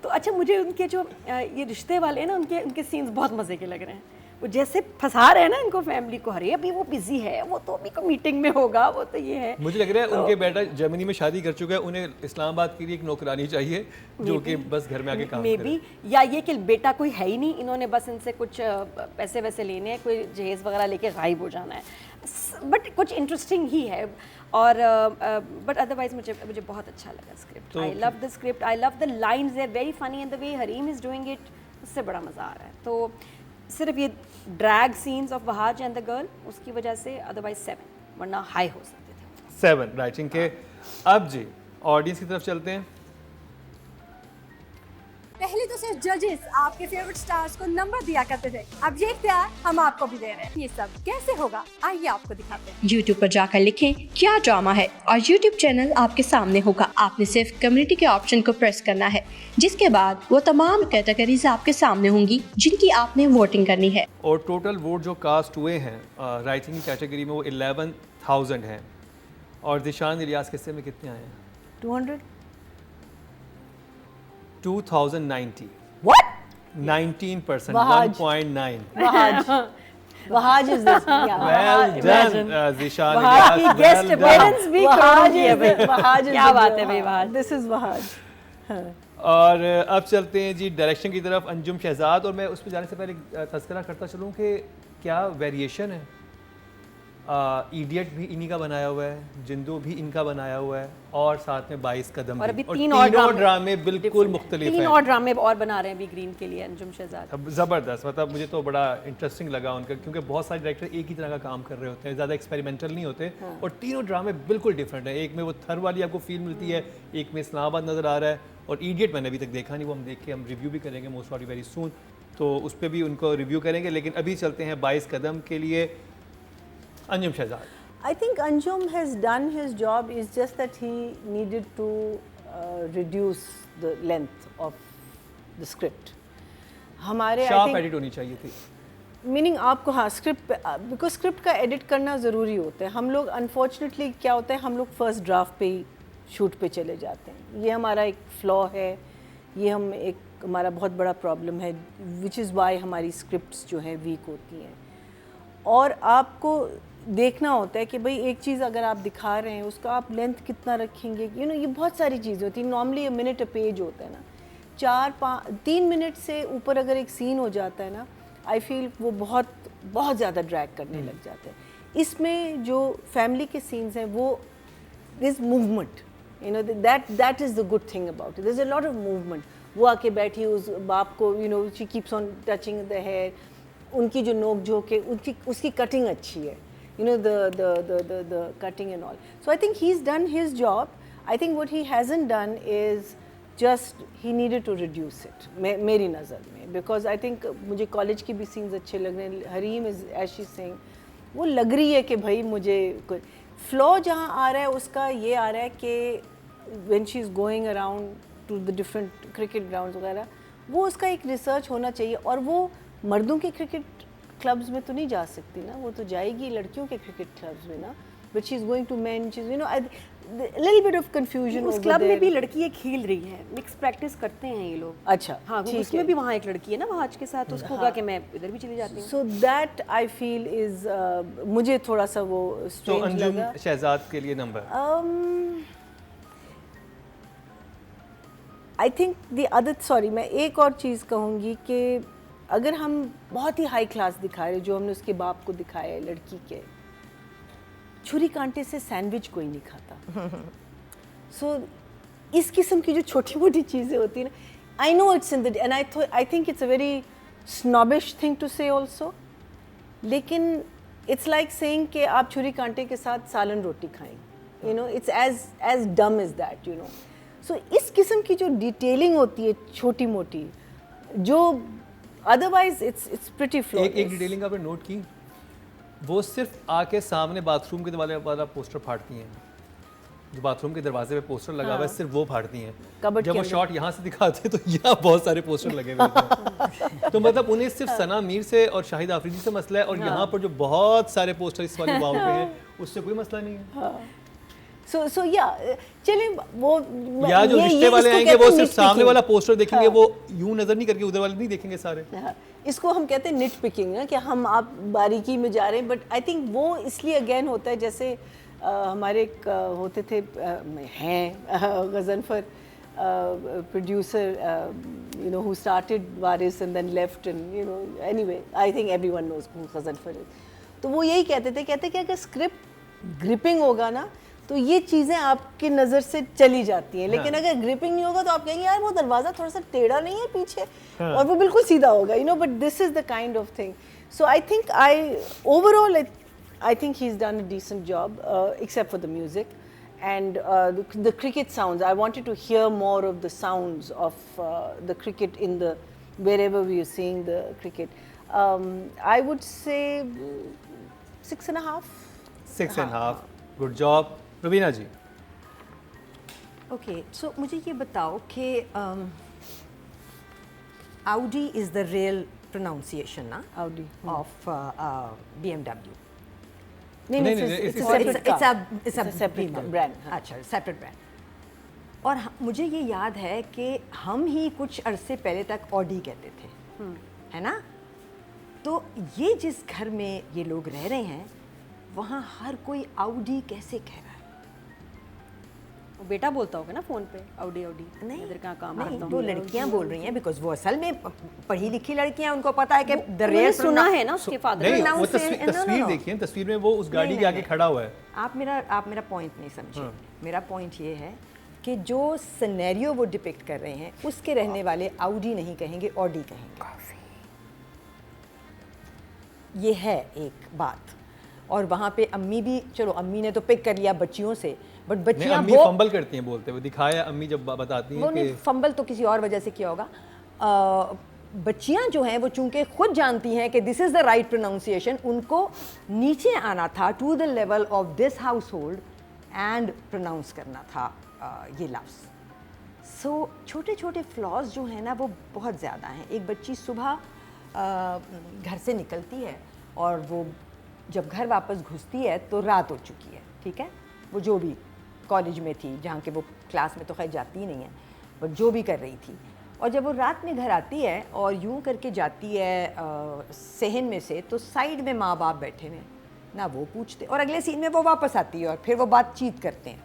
तो अच्छा, मुझे उनके जो ये रिश्ते वाले हैं ना, उनके सीन्स बहुत मज़े के लग रहे हैं। वो जैसे फंसा रहे हैं ना इनको फैमिली को, अरे अभी वो बिजी है, वो तो अभी को मीटिंग में होगा, वो तो ये है। मुझे लग रहा है उनके बेटा जर्मनी में शादी कर चुका है, उन्हें इस्लामाबाद के लिए एक नौकरानी चाहिए जो कि बस घर में आके काम मे करे। बी, या ये कि बेटा कोई है ही नहीं, इन्होंने बस इनसे कुछ पैसे वैसे लेने हैं, कोई जहेज वगैरह लेके गायब हो जाना है। बट कुछ इंटरेस्टिंग ही है, और बट अदरवाइज मुझे बहुत अच्छा लगा script. I love the script, I love the lines, they are very funny and the way Hareem is doing it, उससे बड़ा मज़ा आ रहा है। तो सिर्फ ये drag scenes of Wahaj and the girl, उसकी वजह से अदरवाइज 7, वरना हाई हो सकते थे। 7 राइटिंग के। अब जी ऑडियंस की तरफ चलते हैं। पहले तो सिर्फ जजेस आपके फेवरेट स्टार्स को नंबर दिया करते थे, अब ये इख्तियार हम आपको भी दे रहे हैं। ये सब कैसे होगा, आइए आपको दिखाते हैं। YouTube पर जाकर लिखें क्या ड्रामा है और YouTube चैनल आपके सामने होगा। आपने सिर्फ कम्युनिटी के ऑप्शन को प्रेस करना है, जिसके बाद वो तमाम कैटेगरीज आपके सामने होंगी जिनकी आपने वोटिंग करनी है। और टोटल वोट जो कास्ट हुए हैं राइटिंग की कैटेगरी में वो 11,000 हैं। और दिशान इलियास किस्से में कितने आए हैं? 200 2090। What? 19%, Wahaj. 1.9। Wahaj. Wahaj is this. Yeah. Well done, Zishan Wahaj की Ilyas, guest well done. Appearance भी Wahaj कमाल is है भाई। the- Wahaj is क्या the- बात है भाई, वहाज। This is Wahaj. और अब चलते हैं जी डायरेक्शन की तरफ, अंजुम शहजाद। और मैं उस पर जाने से पहले तस्करा करता चलूँ कि क्या वेरिएशन है। इडियट भी इन्हीं का बनाया हुआ है, जिंदो भी इनका बनाया हुआ है, और साथ में 22 कदम और भी। अभी तीन और ड्रामे बिल्कुल मुख्तलिफ तीन हैं। और ड्रामे और बना रहे हैं अभी ग्रीन के लिए अंजुम शहजाद। अब ज़बरदस्त, मतलब मुझे तो बड़ा इंटरेस्टिंग लगा उनका, क्योंकि बहुत सारे डायरेक्टर एक ही तरह का काम कर रहे होते हैं, ज़्यादा एक्सपेरिमेंटल नहीं होते। और तीनों ड्रामे बिल्कुल डिफरेंट है। एक में वो थर वाली आपको फील मिलती है, एक में इस्लामाबाद नज़र आ रहा है, और इडियट मैंने अभी तक देखा नहीं, वो हम देख के हम रिव्यू भी करेंगे मोस्ट प्रॉब्ली वेरी सून, तो उस पर भी उनको रिव्यू करेंगे। लेकिन अभी चलते हैं 22 कदम के लिए। Anjum Shahzad. I think Anjum has done his job. It's just that he needed to reduce the length of the script. हमारे I शार्प think एडिट होनी चाहिए थी। मीनिंग आपको, हाँ, स्क्रिप्ट, बिकॉज स्क्रिप्ट का एडिट करना ज़रूरी होता है। हम लोग अनफॉर्चुनेटली क्या होता है, हम लोग फर्स्ट ड्राफ्ट पे ही शूट पे चले जाते हैं। ये हमारा एक फ्लॉ है, ये हमारा बहुत बड़ा प्रॉब्लम है, विच इज़ वाई हमारी स्क्रिप्ट्स जो हैं वीक होती हैं। और आपको देखना होता है कि भाई एक चीज़ अगर आप दिखा रहे हैं उसका आप लेंथ कितना रखेंगे, ये बहुत सारी चीज़ें होती हैं। नॉर्मली मिनट अ पेज होता है ना, 3 मिनट से ऊपर अगर एक सीन हो जाता है ना, आई फील वो बहुत बहुत ज़्यादा ड्रैग करने लग जाते हैं। इसमें जो फैमिली के सीन्स हैं वो this movement, that is the good thing about it, there is a lot of movement. वो आके बैठी उस बाप को, she keeps on touching the hair, उनकी जो नोक झोंक है, उसकी कटिंग अच्छी है, the cutting and all. So I think he's done his job. I think what he hasn't done is just he needed to reduce it. मेरी नज़र में, because I think मुझे कॉलेज की भी सीन्स अच्छे लग रहे हैं। Hareem is as she's saying, वो लग रही है कि भाई मुझे कोई फ्लॉ जहाँ आ रहा है उसका ये आ रहा है कि when she's going around to the different cricket grounds वगैरह, वो उसका एक रिसर्च होना चाहिए। और वो मर्दों के क्रिकेट क्लब्स में तो नहीं जा सकती ना, वो तो जाएगी लड़कियों के क्रिकेट क्लब्स में ना, but she is going to men, she is little bit of confusion. उस क्लब में भी लड़की एक खेल रही है, मिक्स प्रैक्टिस करते हैं ये लोग। अच्छा, हाँ, ठीक उसमें है। भी वहाँ एक लड़की है ना वहाज के साथ, उसको होगा कि मैं इधर भी चली जाती हूँ। So that I feel is, मुझे थोड़ा सा वो तो स्ट्रेंज अंजुम लगा। शहजाद के लिए number I think the other, sorry, मैं एक और चीज़ कहूँगी कि अगर हम बहुत ही हाई क्लास दिखा रहे, जो हमने उसके बाप को दिखाया है लड़की के, छुरी कांटे से सैंडविच कोई नहीं खाता। सो इस किस्म की जो छोटी मोटी चीज़ें होती हैं ना, I know it's in the, and I think it's a very snobbish thing to say also, लेकिन इट्स लाइक सेइंग कि आप छुरी कांटे के साथ सालन रोटी खाएं, it's as dumb is that, so इस किस्म की जो डिटेलिंग होती है छोटी मोटी, जो अदरवाइज इट्स प्रिटी फ्लॉलेस। एक डिटेलिंग आपने नोट की, वो सिर्फ आके सामने बाथरूम के दरवाजे वाला पोस्टर फाड़ती हैं, जो बाथरूम के दरवाजे पे पोस्टर लगा हुआ है, सिर्फ वो फाड़ती हैं। कबर्ड जब के वो अंदर। शॉट यहाँ से दिखाते हैं तो यहाँ बहुत सारे पोस्टर लगे हुए हैं। तो मतलब उन्हें सिर्फ सना मीर से और शाहिद आफरीदी से मसला है, और यहाँ पर जो बहुत सारे पोस्टर इस वाली वाव पे हैं उससे कोई मसला नहीं है। सो या चलिए वो या जो ये रिश्ते वाले इसको आएंगे कहते वो हैं सिर्फ सामने nitpicking। वाला पोस्टर देखेंगे, हाँ। वो यूं नजर नहीं करके उधर वाले नहीं देखेंगे सारे। हाँ, इसको हम कहते हैं निट पिकिंग ना, कि हम आप बारीकी में जा रहे हैं, बट आई थिंक वो इसलिए अगेन होता है जैसे हमारे एक होते थे हैं Ghazanfar producer you know who started Waris and then left, and you know anyway I think everyone knows who Ghazanfar is। तो वो यही कहते कि अगर स्क्रिप्ट ग्रिपिंग होगा ना तो ये चीज़ें आपकी नज़र से चली जाती हैं, लेकिन अगर ग्रिपिंग नहीं होगा तो आप कहेंगे यार वो दरवाज़ा थोड़ा सा टेढ़ा नहीं है पीछे, और वो बिल्कुल सीधा होगा, you know, but this is the kind of thing. So I think overall I think he's done a decent job, except for the music and the cricket sounds. I wanted to hear more of the sounds of the cricket in the wherever we are seeing the cricket. I would say 6.5. 6.5, good job. Rubina जी, okay, so मुझे ये बताओ कि Audi is the real pronunciation ना Audi of BMW. नहीं, नहीं, it's नहीं, a it's separate car. it's a separate brand. brand, हाँ। अच्छा, सेपरेट ब्रांड। और मुझे ये याद है कि हम ही कुछ अरसे पहले तक ऑडी कहते थे, है ना? तो ये जिस घर में ये लोग रह रहे हैं वहाँ हर कोई आउडी कैसे कह रहा है? वो बेटा बोलता होगा ना फ़ोन पे, ऑडी ऑडी, नहीं, इधर कहाँ काम नहीं, करता हूँ। वो लड़कियां बोल रही हैं, बिकॉज वो असल में पढ़ी लिखी लड़कियां, उनको पता है कि द मैंने रेयर सुना है ना उसके फादर नहीं, pronounce वो it- no, no, तस्वीर no. देखिए, तस्वीर में वो उस गाड़ी नहीं, के आगे नहीं, खड़ा हुआ है। आप मेरा पॉइंट नहीं समझे। मेरा पॉइंट ये है कि जो सिनेरियो वो डिपिक्ट कर रहे हैं उसके रहने वाले आउडी नहीं कहेंगे, ऑडी कहेंगे। ये है एक बात। और वहाँ पे अम्मी भी, चलो अम्मी ने तो पिक कर लिया बच्चियों से, बट नहीं, बच्चियाँ अम्मी फंबल करती हैं बोलते हुए, दिखाया अम्मी जब बताती वो हैं नहीं, कि फंबल तो किसी और वजह से किया होगा। बच्चियां जो हैं वो चूंकि खुद जानती हैं कि this is the right pronunciation, उनको नीचे आना था to the level of this household and pronounce करना था ये लफ्ज़। सो छोटे छोटे फ्लॉज जो हैं ना वो बहुत ज़्यादा हैं। एक बच्ची सुबह घर से निकलती है और वो जब घर वापस घुसती है तो रात हो चुकी है, ठीक है? वो जो भी कॉलेज में थी, जहाँ के वो क्लास में तो खैर जाती ही नहीं है, बट जो भी कर रही थी, और जब वो रात में घर आती है और यूं करके जाती है सहन में से, तो साइड में माँ बाप बैठे हुए ना, वो पूछते, और अगले सीन में वो वापस आती है और फिर वो बातचीत करते हैं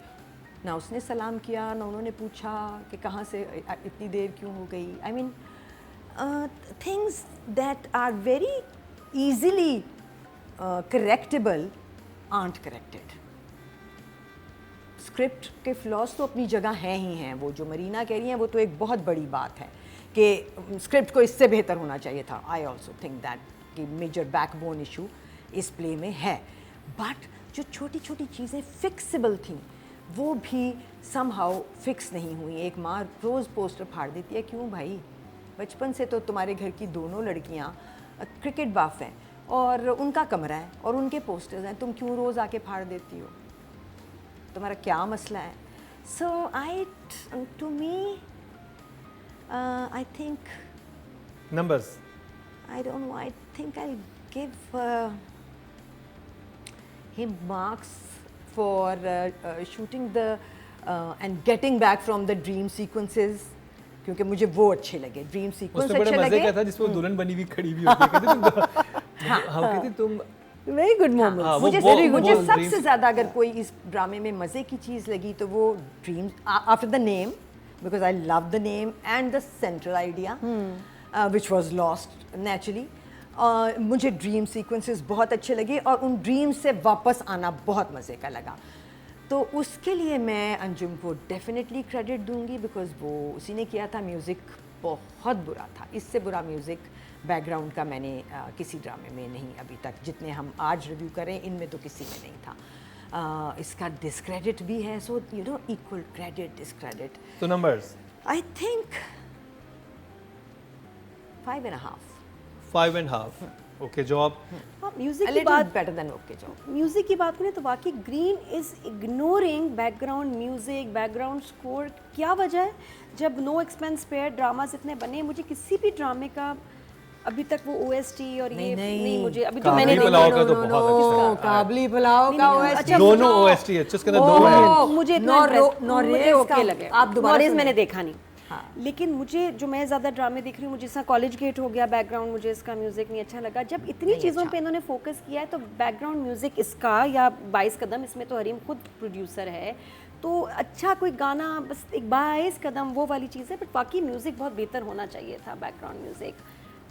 ना। उसने सलाम किया ना उन्होंने पूछा कि कहाँ से इतनी देर क्यों हो गई। I mean things that are very easily correctable aren't corrected. Script के फ्लॉज तो अपनी जगह हैं ही हैं, वो जो मरीना कह रही हैं वो तो एक बहुत बड़ी बात है कि स्क्रिप्ट को इससे बेहतर होना चाहिए था। आई ऑल्सो थिंक दैट कि मेजर बैकबोन इशू इस प्ले में है, बट जो छोटी छोटी चीज़ें फिक्सेबल थीं वो भी समहाउ फिक्स नहीं हुई। एक माँ रोज़ पोस्टर फाड़ देती है, क्यों भाई? बचपन से तो तुम्हारे घर की दोनों लड़कियाँ क्रिकेट बाफ हैं और उनका कमरा है और उनके पोस्टर्स हैं, तुम क्यों रोज़ आके फाड़ देती हो? तुम्हारा क्या मसला है? So to me I think numbers I don't know, I think I'll give him marks for shooting the and getting back from the dream sequences, क्योंकि मुझे वो अच्छे लगे, ड्रीम सीक्वेंस उसमें बड़े अच्छे मजे लगे। का था जिसमें वो दुल्हन बनी हुई खड़ी हुई होती है, कहते तुम हाँ कहती तुम वेरी गुड मोमेंट। हाँ, मुझे वो मुझे dreams- सबसे ज़्यादा अगर कोई इस ड्रामे में मज़े की चीज़ लगी तो वो dreams after the name, because I love the name and the central idea which was lost naturally. मुझे ड्रीम सीक्वेंसेस बहुत अच्छे लगे और उन ड्रीम्स से वापस आना बहुत मज़े का लगा। तो उसके लिए मैं अंजुम को डेफिनेटली क्रेडिट दूंगी, बिकॉज वो उसी ने किया था। म्यूज़िक बहुत बुरा था, इससे बुरा म्यूज़िक बैकग्राउंड का मैंने किसी ड्रामे में नहीं अभी तक, जितने हम आज रिव्यू करें इनमें तो किसी में नहीं था। इसका डिस्क्रेडिट भी है, so you know equal credit discredit. तो numbers I think 5.5 5.5। Okay job. हाँ, म्यूजिक A की little बात, better than okay job। Music की बात करें तो वाकई green is ignoring background music, background score. क्या वजह है? जब नो एक्सपेंस पेयर ड्रामास इतने बने, मुझे किसी भी ड्रामे का अभी तक वो OST और ये नहीं। नहीं मुझे अभी तो काबली मैंने पुलाव देखा। का तो बहुत अच्छा है। काबली पुलाव का नहीं, OST अच्छा, दोनों मुझे- OST है, उसके अंदर दो है। मुझे इतना नॉरेज मुझे ओके का- लगे। आप दोबारा नॉरेज सुनिए। मैंने देखा नहीं। हाँ। लेकिन मुझे जो मैं ज़्यादा ड्रामे देख रही हूँ, मुझे इसका कॉलेज गेट हो गया बैकग्राउंड, मुझे इसका म्यूज़िक नहीं अच्छा लगा। जब इतनी चीज़ों पे इन्होंने फोकस किया है तो बैकग्राउंड म्यूज़िक इसका या 22 कदम, इसमें तो हरीम खुद प्रोड्यूसर है, तो अच्छा कोई गाना बस एक 22 कदम वो वाली चीज़ है, बट बाकी म्यूज़िक बहुत बेहतर होना चाहिए था। बैकग्राउंड म्यूज़िक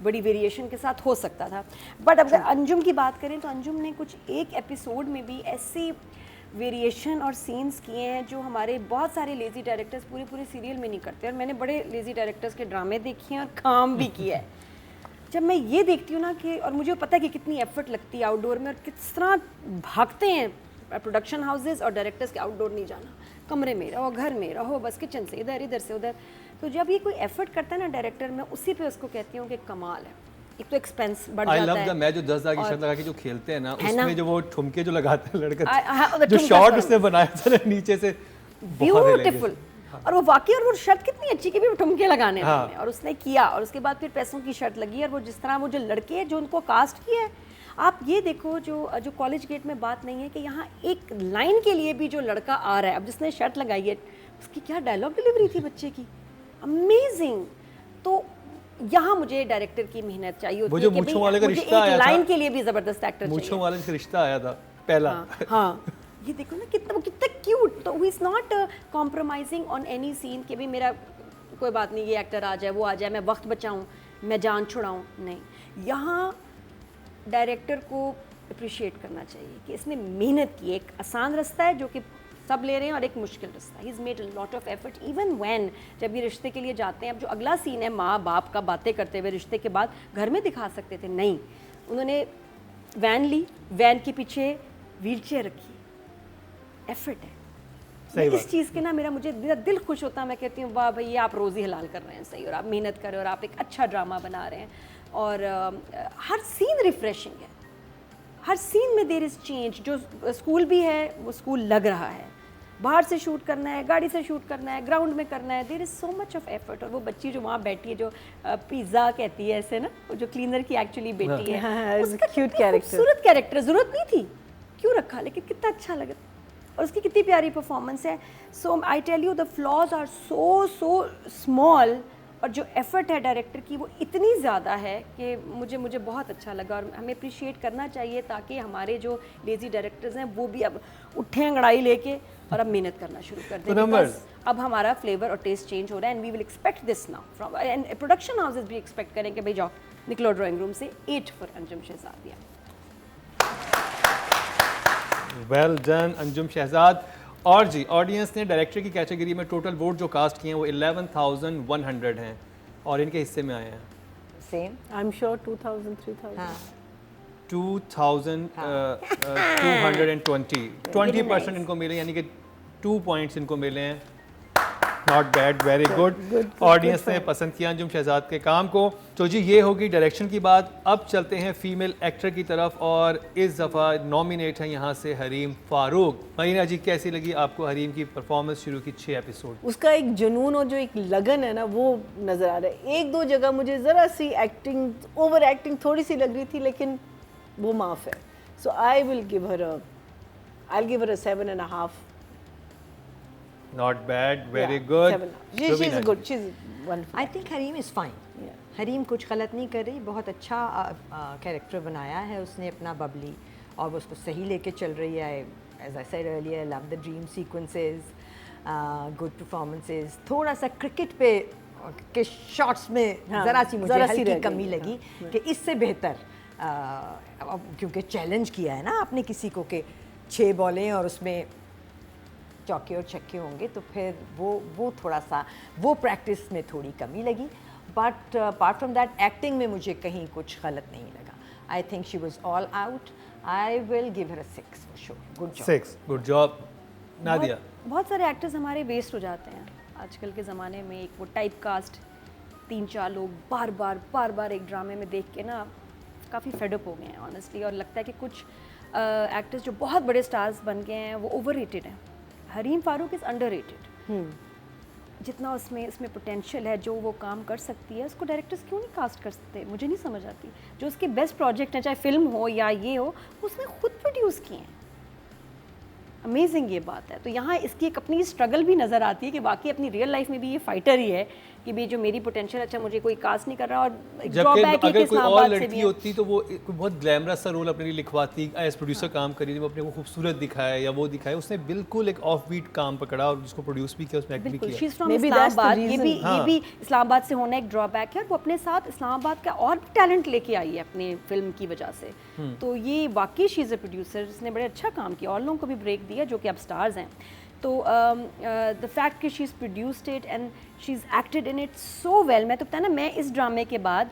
बड़ी वेरिएशन के साथ हो सकता था। बट अगर अंजुम की बात करें तो अंजुम ने कुछ एक एपिसोड में भी ऐसी वेरिएशन और सीन्स किए हैं जो हमारे बहुत सारे लेज़ी डायरेक्टर्स पूरे पूरे सीरियल में नहीं करते। और मैंने बड़े लेज़ी डायरेक्टर्स के ड्रामे देखे हैं और काम भी किया है। जब मैं ये देखती हूँ ना कि, और मुझे पता है कि कितनी एफर्ट लगती है आउटडोर में और किस तरह भागते हैं प्रोडक्शन हाउसेस और डायरेक्टर्स के आउटडोर नहीं जाना, कमरे में रहो, घर में रहो, बस किचन से इधर, इधर से उधर। तो जब ये कोई एफर्ट करता है ना डायरेक्टर, मैं उसी पे उसको कहती हूँ कि कमाल है। एक तो एक्सपेंस बढ़ आई जाता लव है। द मैं जो 10,000 की और- शर्त लगा के जो खेलते हैं ना, है ना? उसमें जो वो ठुमके जो लगाते हैं लड़का, हाँ, जो ठुमका शॉट सर। उसने बनाया था ना नीचे से, बहुत hilarious। ब्यूटीफुल। और वो वाकई, और वो शर्ट कितनी अच्छी की भी ठुमके लगाने हाँ। हैं, और उसने किया। और उसके बाद फिर पैसों की शर्ट लगी, और वो जिस तरह वो जो लड़के हैं जो उनको कास्ट किया है, आप ये देखो जो कॉलेज गेट में बात नहीं है कि यहाँ एक लाइन के लिए भी जो लड़का आ रहा है, अब जिसने शर्ट लगाई है उसकी क्या डायलॉग डिलीवरी थी बच्चे की, अमेजिंग। तो यहाँ मुझे डायरेक्टर की मेहनत चाहिए होती वो है जो कि मूंछों भाई वाले का मुझे रिश्ता एक आया था, लाइन के लिए भी जबरदस्त एक्टर चाहिए। मूंछों वाले से रिश्ता आया था पहला। हाँ, ये देखो ना कितना क्यूट। तो he is not compromising on any scene कि भी मेरा कोई बात नहीं, ये एक्टर आ जाए, वो आ जाए, मैं वक्त बचाऊं, मैं जान छुड़ाऊं। नहीं, यहाँ डायरेक्टर को अप्रिशिएट करना चाहिए कि इसने मेहनत की। एक आसान रास्ता है जो कि सब ले रहे हैं, और एक मुश्किल रास्ता। He is made a lot of effort even when, जब ये रिश्ते के लिए जाते हैं। अब जो अगला सीन है माँ बाप का बातें करते हुए रिश्ते के बाद, घर में दिखा सकते थे, नहीं, उन्होंने वैन ली, वैन के पीछे व्हीलचेयर रखी। एफर्ट है। सही इस बात। चीज़ के ना मेरा दिल खुश होता है। मैं कहती हूँ वाह भैया, आप रोज़ी हलाल कर रहे हैं, सही, और आप मेहनत कर रहे हो, और आप एक अच्छा ड्रामा बना रहे हैं, और हर सीन रिफ्रेशिंग है। हर सीन में देयर इज़ चेंज। जो स्कूल भी है वो स्कूल लग रहा है, बाहर से शूट करना है, गाड़ी से शूट करना है, ग्राउंड में करना है, there is so much of effort. और वो बच्ची जो वहाँ बैठी है, जो पिज़्ज़ा कहती है ऐसे ना, वो जो क्लीनर की एक्चुअली बेटी हाँ, है, it's a उसका cute कितना character। खूबसूरत कैरेक्टर, ज़रूरत नहीं थी, क्यों रखा, लेकिन कितना अच्छा लगा, और उसकी कितनी प्यारी परफॉर्मेंस है। So I tell you the flaws are so small, और जो एफर्ट है डायरेक्टर की वो इतनी ज़्यादा है कि मुझे बहुत अच्छा लगा। और हमें अप्रिशिएट करना चाहिए ताकि हमारे जो लेज़ी डायरेक्टर्स हैं वो भी अब उठें अंगड़ाई लेके और अब मेहनत करना शुरू कर दें। तो numbers? Because अब हमारा फ्लेवर और टेस्ट चेंज हो रहा है, and we will expect this now from, and production houses भी एक्सपेक्ट करें कि भाई जाओ निकलो ड्राइंग रूम से। 8 for Anjum Shahzadia. Well done Anjum Shahzad. और जी, ऑडियंस ने डायरेक्टर की कैटेगरी में टोटल वोट जो कास्ट किए हैं वो 11,100 हैं, और इनके हिस्से में आए हैं सेम। I am sure 2000 3000। हाँ 2,220। 20% इनको मिले, यानी कि 2 पॉइंट्स इनको मिले हैं। Not bad, very good. Audience ने पसंद किया अंजुम शहजाद के काम को। तो जी, ये होगी डायरेक्शन की बात। अब चलते हैं फीमेल एक्टर की तरफ, और इस दफ़ा नॉमिनेट हैं यहाँ से हरीम फारूक। मरीना जी, कैसी लगी आपको हरीम की परफॉर्मेंस शुरू की 6 एपिसोड? उसका एक जुनून और जो एक लगन है ना, वो नज़र आ रहा है। एक दो जगह मुझे ज़रा सी एक्टिंग, ओवर एक्टिंग थोड़ी सी लग रही थी, लेकिन वो माफ़ है। So I will give her a 7.5। Not bad, very Yeah, good. 7.5. She's good. She's wonderful. I think Hareem is fine. Yeah. Hareem कुछ गलत नहीं कर रही, बहुत अच्छा कैरेक्टर बनाया है उसने अपना, बबली, और वो उसको सही लेके चल रही है। As I said earlier, love the dream sequences, good performances. थोड़ा सा क्रिकेट पे के शॉट्स में हाँ, ज़रा सी मुझे ज़रा सी हल्की रह गई, कमी लगी हाँ। कि इससे बेहतर, क्योंकि चैलेंज किया है ना आपने किसी को कि 6 बॉलें और उसमें चौके और छक्के होंगे, तो फिर वो थोड़ा सा वो प्रैक्टिस में थोड़ी कमी लगी। But apart from that acting में मुझे कहीं कुछ गलत नहीं लगा। I think she was all out. I will give her a 6 for sure. Good job. 6, good job. Nadia? बहुत सारे एक्टर्स हमारे वेस्ट हो जाते हैं आजकल के ज़माने में। एक वो टाइप कास्ट, 3-4 लोग बार बार एक ड्रामे में देख के ना काफ़ी फेडअप हो गए हैं ऑनेस्टली। और लगता है कि कुछ एक्टर्स जो बहुत बड़े स्टार्स बन गए हैं वो ओवर रेटेड हैं। Hareem Farooq is under rated. जितना उसमें इसमें पोटेंशियल है, जो वो काम कर सकती है, उसको डायरेक्टर्स क्यों नहीं कास्ट कर सकते? मुझे नहीं समझ आती। जो उसके बेस्ट प्रोजेक्ट हैं, चाहे फिल्म हो या ये हो, उसने खुद प्रोड्यूस किए हैं। अमेजिंग ये बात है। तो यहाँ इसकी एक अपनी स्ट्रगल भी नज़र आती है कि वाकई अपनी रियल लाइफ में भी ये फाइटर ही है कि भाई जो मेरी पोटेंशियल, अच्छा मुझे कोई कास्ट नहीं कर रहा, और जबकि ड्रॉबैक अगर कोई और से लड़की भी है। होती तो वो कोई बहुत ग्लैमरस सा रोल अपने लिए लिखवाती, एज प्रोड्यूसर काम करी, वो अपने को खूबसूरत दिखाया या वो दिखाया। उसने बिल्कुल एक ऑफ बीट काम पकड़ा और जिसको प्रोड्यूस भी किया, उसमें एक्ट भी बिल्कुल, किया। She is from Maybe that's the Islamabad. ये reason. भी इस्लामाबाद से होना एक ड्रॉबैक है, और वो अपने साथ इस्लामाबाद का और भी टैलेंट लेके आई है अपने फिल्म की वजह से। तो ये वाकई शी इज़ अ प्रोड्यूसर जिसने बड़े अच्छा काम किया, और लोगों को भी ब्रेक दिया जो कि अब स्टार्स हैं। तो द फैक्ट कि she is produced it and she is acted in it so well. मैं तो पता है ना, मैं इस ड्रामे के बाद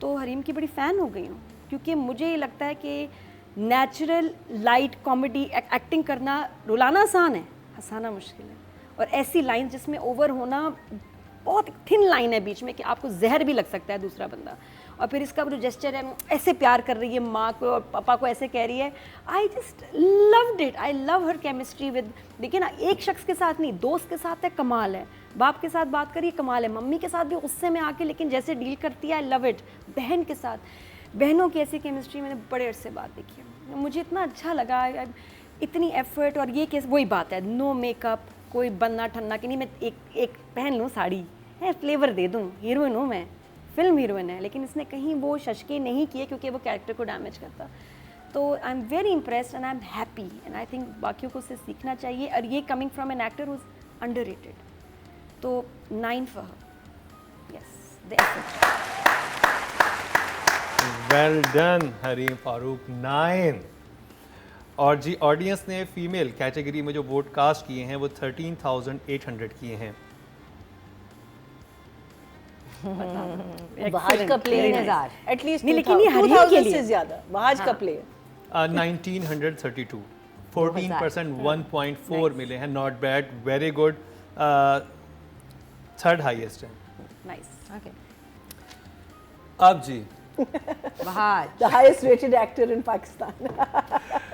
तो हरीम की बड़ी फ़ैन हो गई हूँ, क्योंकि मुझे ये लगता है कि नेचुरल लाइट कॉमेडी एक्टिंग करना, रुलाना आसान है, हंसाना मुश्किल है। और ऐसी लाइन जिसमें ओवर होना, बहुत थिन लाइन है बीच में कि आपको जहर भी लग सकता है दूसरा बंदा। और फिर इसका जो जेस्चर है, ऐसे प्यार कर रही है माँ को और पापा को ऐसे कह रही है, I just loved it. I love her chemistry with, देखिए ना, एक शख्स के साथ नहीं, दोस्त के साथ है कमाल है, बाप के साथ बात करिए कमाल है, मम्मी के साथ भी गुस्से में आके लेकिन जैसे डील करती है, आई लव इट। बहन के साथ, बहनों की ऐसी केमिस्ट्री मैंने बड़े अरसे बाद देखी है, मुझे इतना अच्छा लगा, इतनी एफर्ट। और ये केस वही बात है, नो मेकअप, कोई बनना ठन्ना कि नहीं मैं एक पहन लूँ साड़ी है, फ्लेवर दे दूँ, हीरोइन हूँ मैं, फिल्म हीरोइन है, लेकिन इसने कहीं वो शशके नहीं किए क्योंकि वो कैरेक्टर को डैमेज करता। तो I am very impressed and I am happy, and I think बाकियों को उससे सीखना चाहिए। और ये coming from an actor who is underrated, तो 9 for her. Yes, the effort. Well done Hareem Farooq, 9। और जी ऑडियंस ने फीमेल कैटेगरी में जो वोट कास्ट किए हैं वो 13,800 किए हैं। वहाज का प्ले 3,000 एटलीस्ट, नहीं, लेकिन ये हरीम के लिए से ज़्यादा वहाज का प्ले। 1932, 14%, 1.4 मिले हैं, not bad, very good, third highest है। नाइस। Okay. अब जी Bahaj, the highest rated actor in Pakistan.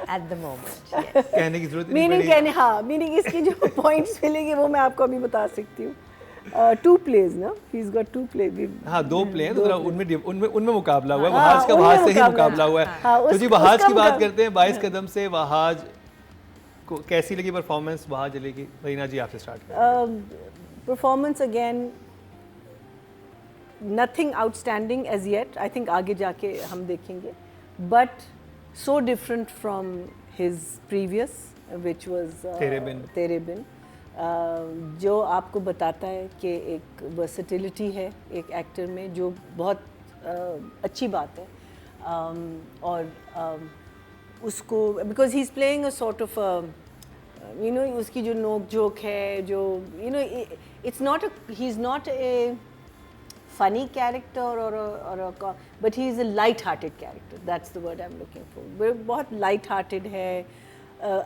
at the moment, yes. कहने की जरूरत नहीं मीनिंग पड़ी। कहने, हाँ, मीनिंग इसकी जो पॉइंट्स मिलेंगे वो मैं आपको अभी बता सकती हूँ। 2 plays ना, he's got 2 plays। हाँ, 2 प्ले हैं, तो जरा उनमें मुकाबला हुआ है। हाँ, वहाज का उनमें वहाज से ही मुकाबला। मुकाबला हुआ है। हाँ, तो जी उसका वहाज की बात मुकाबला। करते हैं। 22 कदम से वहाज को कैसी लगी परफॉर्मेंस? वहाज अली की, रीना जी आपसे स्टार्ट करें। Performance again nothing outstanding as yet, I think आगे जाके हम देखेंगे, but so different from his previous which was Tere Bin, जो आपको बताता है कि एक वर्सेटिलिटी है एक एक्टर में, जो बहुत अच्छी बात है। और उसको because he is playing a sort of you know, उसकी जो नोक जोक है, जो you know, it's not, he is not a funny character or but he is a light-hearted character. That's the word I'm looking for. वो बहुत light-hearted है,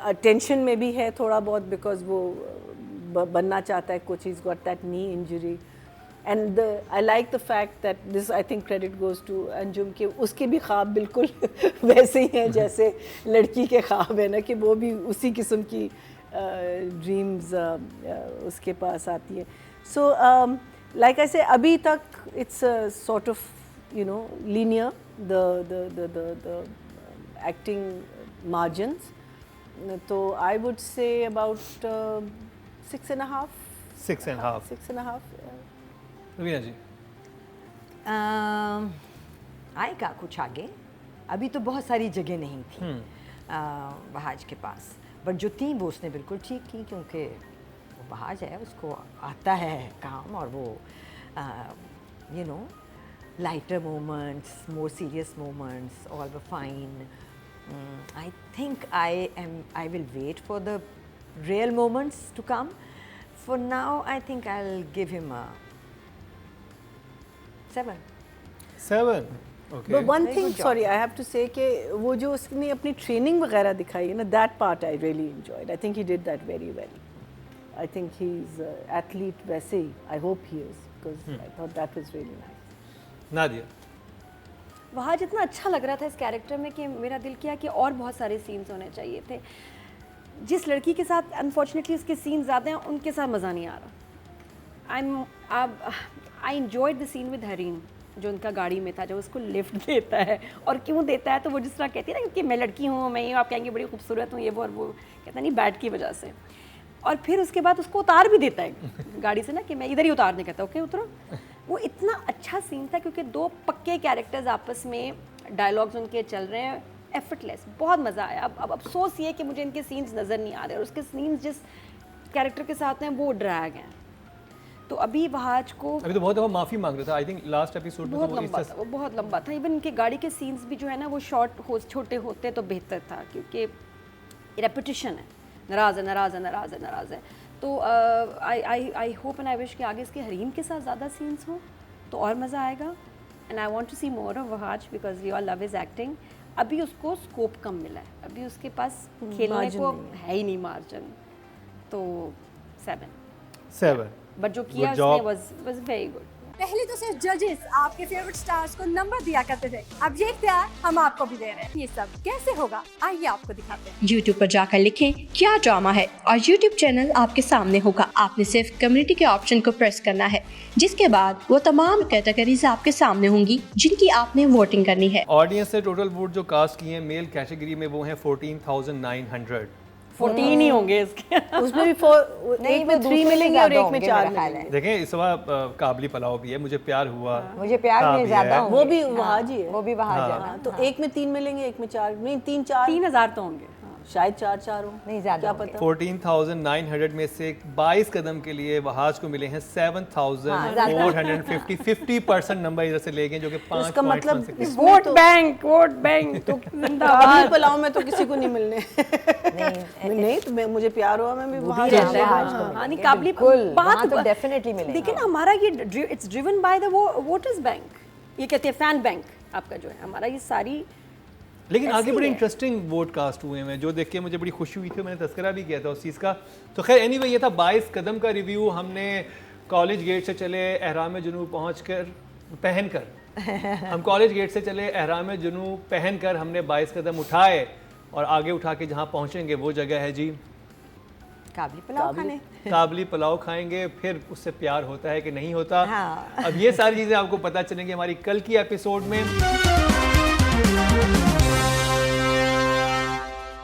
attention में भी है थोड़ा बहुत, because वो बनना चाहता है कुछ, he's got that knee injury, and I like the fact that this, I think credit goes to Anjum, के उसके भी ख्वाब बिल्कुल वैसे ही हैं जैसे लड़की के ख्वाब है ना, कि वो भी उसी किस्म की ड्रीम्स उसके पास आती है। So like I say, अभी तक it's a sort of, you know, linear, the acting margins. So I would say about 6.5. 6.5। 6.5. Reena जी आएगा कुछ आगे, अभी तो बहुत सारी जगह नहीं थी बहाज के पास, बट जो थी वो उसने बिल्कुल ठीक की, क्योंकि वो बहाज है, उसको आता है काम, और वो you know, lighter moments, more serious moments, all were fine. I think I will wait for the real moments to come. For now, I think I'll give him a 7. 7, okay. But one Very thing, good job. sorry, I have to say कि वो जो उसने अपनी training वगैरह दिखाई है ना, that part I really enjoyed. I think he did that very well. I think he's athlete वैसे ही, I hope he is, because I thought that was really nice. Nadia वहाँ जितना अच्छा लग रहा था इस कैरेक्टर में कि मेरा दिल किया कि और बहुत सारे सीन्स होने चाहिए थे। जिस लड़की के साथ अनफॉर्चुनेटली उसके सीन ज़्यादा हैं, उनके साथ मज़ा नहीं आ रहा। I enjoyed the scene with Hareem, जो उनका गाड़ी में था, जो उसको लिफ्ट देता है। और क्यों देता है, तो वो जिस तरह कहती है ना कि मैं लड़की हूँ, मैं ये, आप कहेंगे बड़ी खूबसूरत हूँ, ये वो, और वो कहता नहीं बैट की वजह से। और फिर उसके बाद उसको उतार भी देता है गाड़ी से ना, कि मैं इधर ही उतारने कहता हूँ, ओके उतरो। वो इतना अच्छा सीन था क्योंकि दो पक्के कैरेक्टर्स आपस में डायलॉग्स उनके चल रहे हैं, एफर्टलेस, बहुत मज़ा आया। अब अफसोस ये कि मुझे इनके सीन्स नज़र नहीं आ रहे, और उसके सीन्स जिस कैरेक्टर के साथ हैं वो ड्रैग हैं। तो अभी वहाज को अभी तो बहुत दफ़ा माफ़ी मांग रहा था, आई थिंक लास्ट एपिसोड में बहुत तो वो लंबा इस था, वो बहुत लंबा था। इवन इनके गाड़ी के सीन्स भी जो है ना वो छोटे होते तो बेहतर था, क्योंकि रेपिटिशन है, नाराज़ है नाराज़ है नाराज़ है नाराज़ है। तो I hope and I wish कि आगे इसके हरीम के साथ ज़्यादा सीन्स हों तो और मज़ा आएगा। And I want to see more of Wahaj because we all love his acting. अभी उसको स्कोप कम मिला है, अभी उसके पास खेलने मार्जिन को नहीं है ही नहीं मार्जिन। तो 7 7 बट जो किया Good job. उसने was very good। पहले तो सिर्फ जजेस आपके फेवरेट स्टार्स को नंबर दिया करते थे, अब ये इख्तियार हम आपको भी दे रहे हैं। ये सब कैसे होगा, आइए आपको दिखाते हैं। YouTube पर जाकर लिखें क्या ड्रामा है और YouTube चैनल आपके सामने होगा। आपने सिर्फ कम्युनिटी के ऑप्शन को प्रेस करना है, जिसके बाद वो तमाम कैटेगरीज आपके सामने होंगी जिनकी आपने वोटिंग करनी है। ऑडियंस से टोटल वोट जो कास्ट किए हैं मेल कैटेगरी में वो हैं 14,900। 14 ही होंगे इसके। उसमें भी नहीं, एक में वो 3 दूसरे मिलेंगे से और ज़्यादा एक में होंगे 4 मेरा ख्याल मिलेंगे। देखें इस बार काबली पलाव भी है, मुझे प्यार हुआ। मुझे प्यार हाँ, में भी ज़्यादा है। होंगे। वो भी वहाज ही है। वो भी वहाज है। हाँ, तो एक में 3 मिलेंगे, एक में 4 नहीं 3 4 3000 तो होंगे। शायद 4 हो, नहीं, ज़्यादा क्या होंगे। पता। 14,900 में से 22 कदम के लिए वहाज को मिले हैं 7,450। 50% नंबर इधर से ले गए, जो कि 5 इसका मतलब वोट बैंक तो काबली जिंदाबाद। पुलाव में तो किसी को नहीं मिलने। नहीं तो मुझे प्यार हुआ, मैं भी वहाज रहता है। हाँ, हाँ, हाँ, नहीं काबली बिल्कुल, बात वहाँ तो definitely मिलेगा। देखिए ना, हमारा ये it's driven by the voters bank, ये कहते हैं फैन बैंक आपका जो है, हमारा ये सारी। लेकिन आगे ऐसे बड़े ही है। इंटरेस्टिंग वोट कास्ट हुए हैं, जो देख के मुझे बड़ी खुशी हुई थी, मैंने तस्करा भी किया था उस चीज़ का। तो खैर एनीवे ये था 22 कदम का रिव्यू। हमने कॉलेज गेट से चले एहराम जुनूब हम कॉलेज गेट से चले एहराम जुनूब पहनकर हमने 22 कदम उठाए, और आगे उठा के जहाँ पहुँचेंगे वो जगह है जी काबली पुलाव खाने। काबली पुलाव खाएंगे। फिर उससे प्यार होता है कि नहीं होता, हाँ। अब ये सारी चीज़ें आपको पता चलेंगी हमारी कल की एपिसोड में।